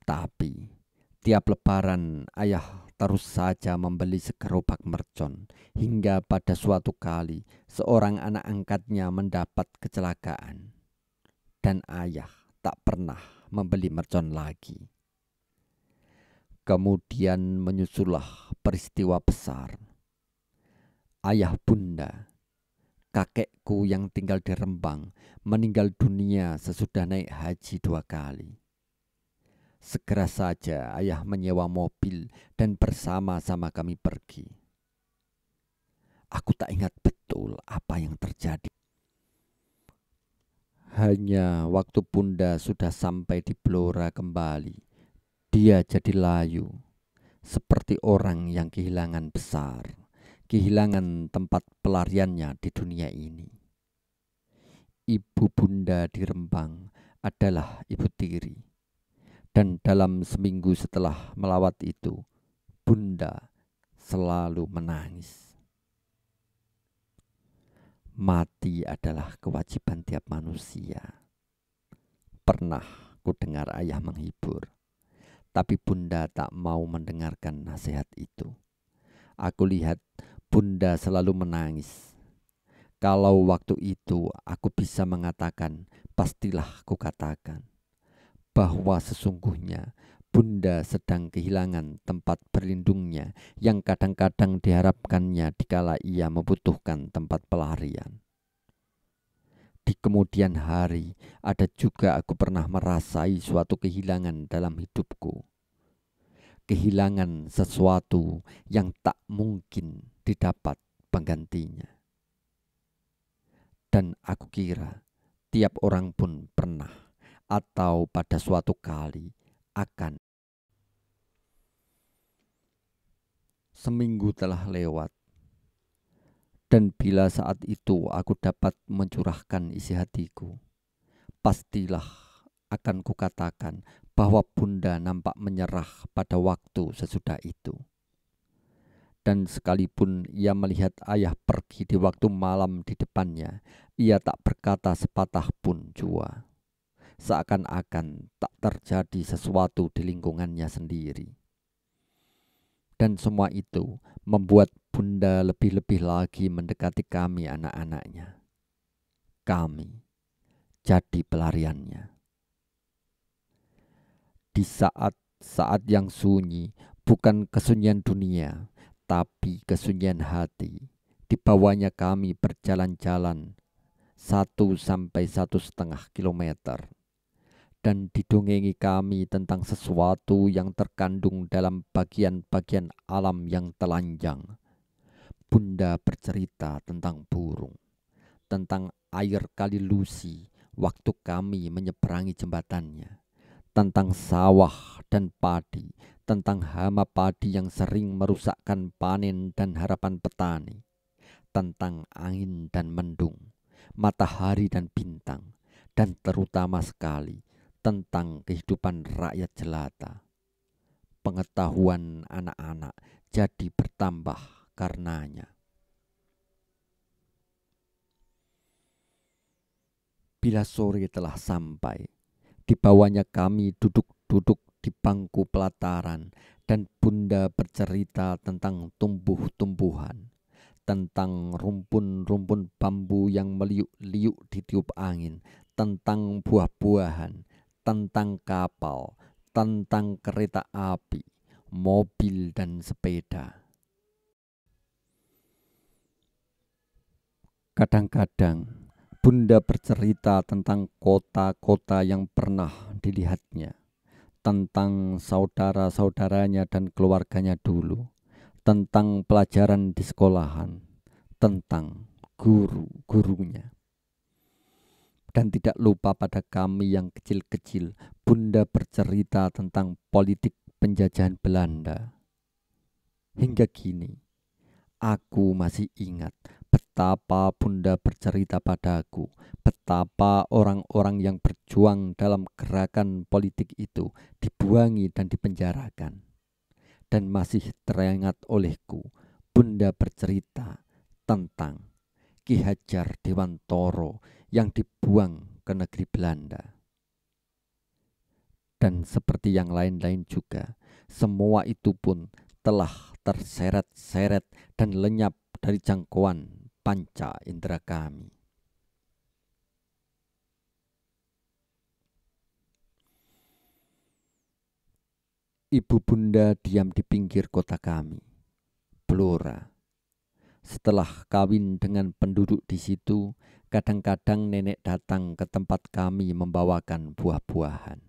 Tapi tiap lebaran ayah terus saja membeli segerobak mercon, hingga pada suatu kali seorang anak angkatnya mendapat kecelakaan dan ayah tak pernah membeli mercon lagi. Kemudian menyusulah peristiwa besar. Ayah bunda, kakekku yang tinggal di Rembang, meninggal dunia sesudah naik haji 2 kali. Segera saja ayah menyewa mobil dan bersama-sama kami pergi. Aku tak ingat betul apa yang terjadi. Hanya waktu bunda sudah sampai di Blora kembali, dia jadi layu, seperti orang yang kehilangan besar, kehilangan tempat pelariannya di dunia ini. Ibu bunda di Rembang adalah Ibu Tiri. Dan dalam seminggu setelah melawat itu, bunda selalu menangis. Mati adalah kewajiban tiap manusia. Pernah ku dengar ayah menghibur, tapi bunda tak mau mendengarkan nasihat itu. Aku lihat bunda selalu menangis. Kalau waktu itu aku bisa mengatakan, pastilah ku katakan bahwa sesungguhnya bunda sedang kehilangan tempat berlindungnya yang kadang-kadang diharapkannya dikala ia membutuhkan tempat pelarian. Di kemudian hari ada juga aku pernah merasai suatu kehilangan dalam hidupku. Kehilangan sesuatu yang tak mungkin didapat penggantinya. Dan aku kira tiap orang pun pernah atau pada suatu kali akan. Seminggu telah lewat, dan bila saat itu aku dapat mencurahkan isi hatiku, pastilah akan kukatakan bahwa bunda nampak menyerah pada waktu sesudah itu. Dan sekalipun ia melihat ayah pergi di waktu malam di depannya, ia tak berkata sepatah pun jua. Seakan-akan tak terjadi sesuatu di lingkungannya sendiri. Dan semua itu membuat bunda lebih-lebih lagi mendekati kami anak-anaknya. Kami jadi pelariannya. Di saat-saat yang sunyi, bukan kesunyian dunia, tapi kesunyian hati, dibawanya kami berjalan-jalan 1-1,5 kilometer. Dan didongengi kami tentang sesuatu yang terkandung dalam bagian-bagian alam yang telanjang. Bunda bercerita tentang burung, tentang air kali Lusi waktu kami menyeberangi jembatannya, tentang sawah dan padi, tentang hama padi yang sering merusakkan panen dan harapan petani, tentang angin dan mendung, matahari dan bintang, dan terutama sekali tentang kehidupan rakyat jelata. Pengetahuan anak-anak jadi bertambah karenanya. Bila sore telah sampai, dibawanya kami duduk-duduk di bangku pelataran dan bunda bercerita tentang tumbuh-tumbuhan, tentang rumpun-rumpun bambu yang meliuk-liuk ditiup angin, tentang buah-buahan, tentang kapal, tentang kereta api, mobil dan sepeda. Kadang-kadang bunda bercerita tentang kota-kota yang pernah dilihatnya, tentang saudara-saudaranya dan keluarganya dulu, tentang pelajaran di sekolahan, tentang guru-gurunya. Dan tidak lupa pada kami yang kecil-kecil, bunda bercerita tentang politik penjajahan Belanda. Hingga kini, aku masih ingat betapa bunda bercerita padaku, betapa orang-orang yang berjuang dalam gerakan politik itu dibuangi dan dipenjarakan. Dan masih teringat olehku, bunda bercerita tentang Ki Hajar Dewantoro yang dibuang ke negeri Belanda. Dan seperti yang lain-lain juga, semua itu pun telah terseret-seret dan lenyap dari jangkauan panca indera kami. Ibu bunda diam di pinggir kota kami, Blora. Setelah kawin dengan penduduk di situ, kadang-kadang nenek datang ke tempat kami membawakan buah-buahan.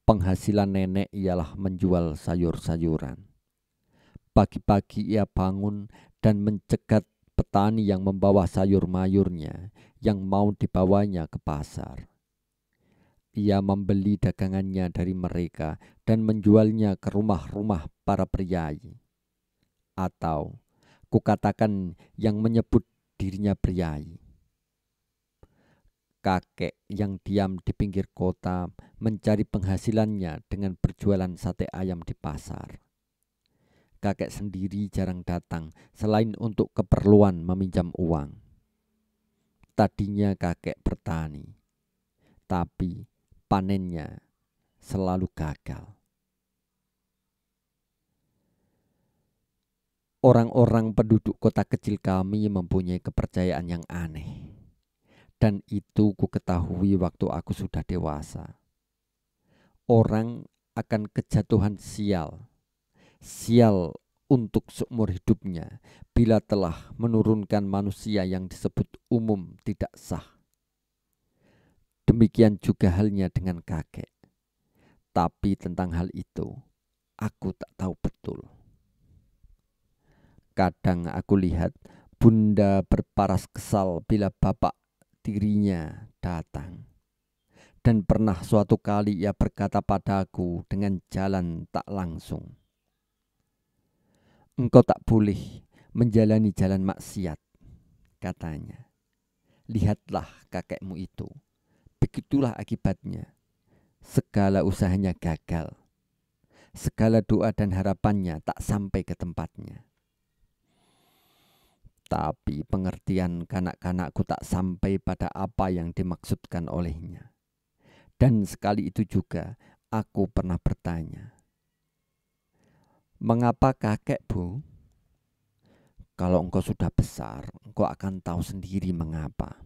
Penghasilan nenek ialah menjual sayur-sayuran. Pagi-pagi ia bangun dan mencegat petani yang membawa sayur mayurnya yang mau dibawanya ke pasar. Ia membeli dagangannya dari mereka dan menjualnya ke rumah-rumah para priai. Atau kukatakan yang menyebut dirinya priai. Kakek yang diam di pinggir kota mencari penghasilannya dengan berjualan sate ayam di pasar. Kakek sendiri jarang datang selain untuk keperluan meminjam uang. Tadinya kakek bertani, tapi panennya selalu gagal. Orang-orang penduduk kota kecil kami mempunyai kepercayaan yang aneh. Dan itu ku ketahui waktu aku sudah dewasa. Orang akan kejatuhan sial. Sial untuk seumur hidupnya bila telah menurunkan manusia yang disebut umum tidak sah. Demikian juga halnya dengan kakek. Tapi tentang hal itu, aku tak tahu betul. Kadang aku lihat bunda berparas kesal bila bapak tirinya datang. Dan pernah suatu kali ia berkata padaku dengan jalan tak langsung, "Engkau tak boleh menjalani jalan maksiat," katanya. "Lihatlah kakekmu itu, begitulah akibatnya. Segala usahanya gagal. Segala doa dan harapannya tak sampai ke tempatnya." Tapi pengertian kanak-kanakku tak sampai pada apa yang dimaksudkan olehnya. Dan sekali itu juga aku pernah bertanya, "Mengapa kakek, Bu?" "Kalau engkau sudah besar, engkau akan tahu sendiri mengapa."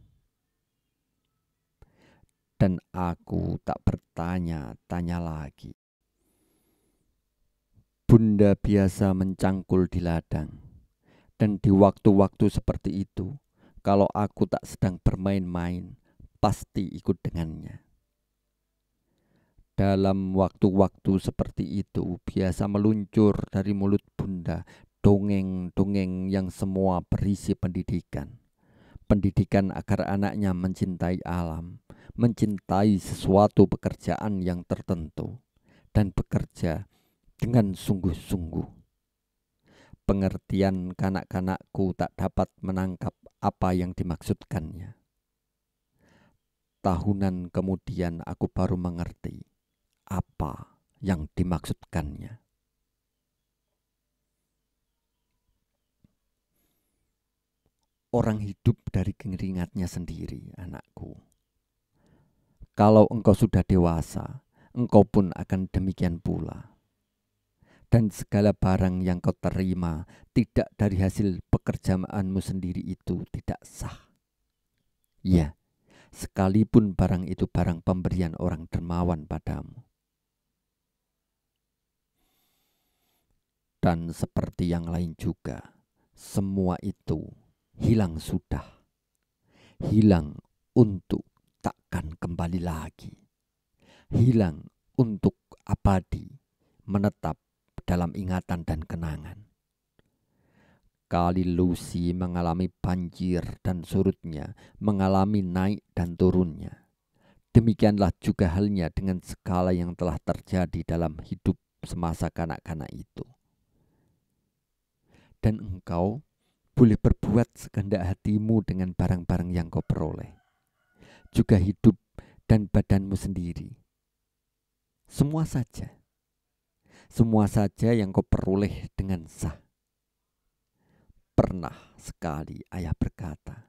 Dan aku tak bertanya-tanya lagi. Bunda biasa mencangkul di ladang. Dan di waktu-waktu seperti itu, kalau aku tak sedang bermain-main, pasti ikut dengannya. Dalam waktu-waktu seperti itu, biasa meluncur dari mulut bunda dongeng-dongeng yang semua berisi pendidikan. Pendidikan agar anaknya mencintai alam, mencintai sesuatu pekerjaan yang tertentu, dan bekerja dengan sungguh-sungguh. Pengertian kanak-kanakku tak dapat menangkap apa yang dimaksudkannya. Tahunan kemudian aku baru mengerti apa yang dimaksudkannya. Orang hidup dari keringatnya sendiri, anakku. Kalau engkau sudah dewasa, engkau pun akan demikian pula. Dan segala barang yang kau terima tidak dari hasil pekerjaanmu sendiri itu tidak sah. Ya, sekalipun barang itu barang pemberian orang dermawan padamu. Dan seperti yang lain juga, semua itu hilang sudah. Hilang untuk takkan kembali lagi. Hilang untuk abadi, menetap dalam ingatan dan kenangan. Kali Lucy mengalami banjir dan surutnya, mengalami naik dan turunnya. Demikianlah juga halnya dengan segala yang telah terjadi dalam hidup semasa kanak-kanak itu. Dan engkau boleh berbuat sekehendak hatimu dengan barang-barang yang kau peroleh. Juga hidup dan badanmu sendiri. Semua saja. Semua saja yang kau peroleh dengan sah. Pernah sekali ayah berkata,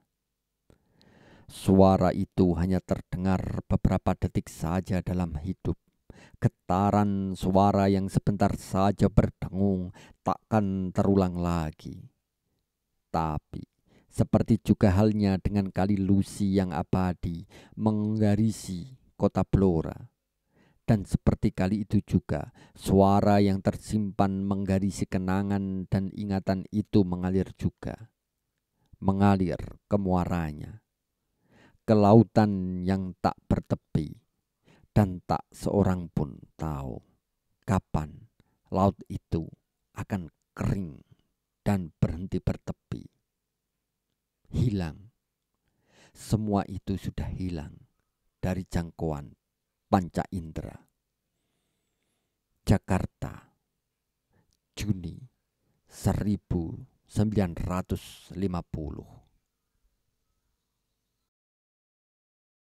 suara itu hanya terdengar beberapa detik saja dalam hidup. Getaran suara yang sebentar saja berdengung takkan terulang lagi. Tapi seperti juga halnya dengan kali Lusi yang abadi menggarisi kota Blora. Dan seperti kali itu juga, suara yang tersimpan menggarisi kenangan dan ingatan itu mengalir juga. Mengalir ke muaranya, ke lautan yang tak bertepi, dan tak seorang pun tahu kapan laut itu akan kering dan berhenti bertepi. Hilang, semua itu sudah hilang dari jangkauan panca indera. Jakarta, Juni 1950.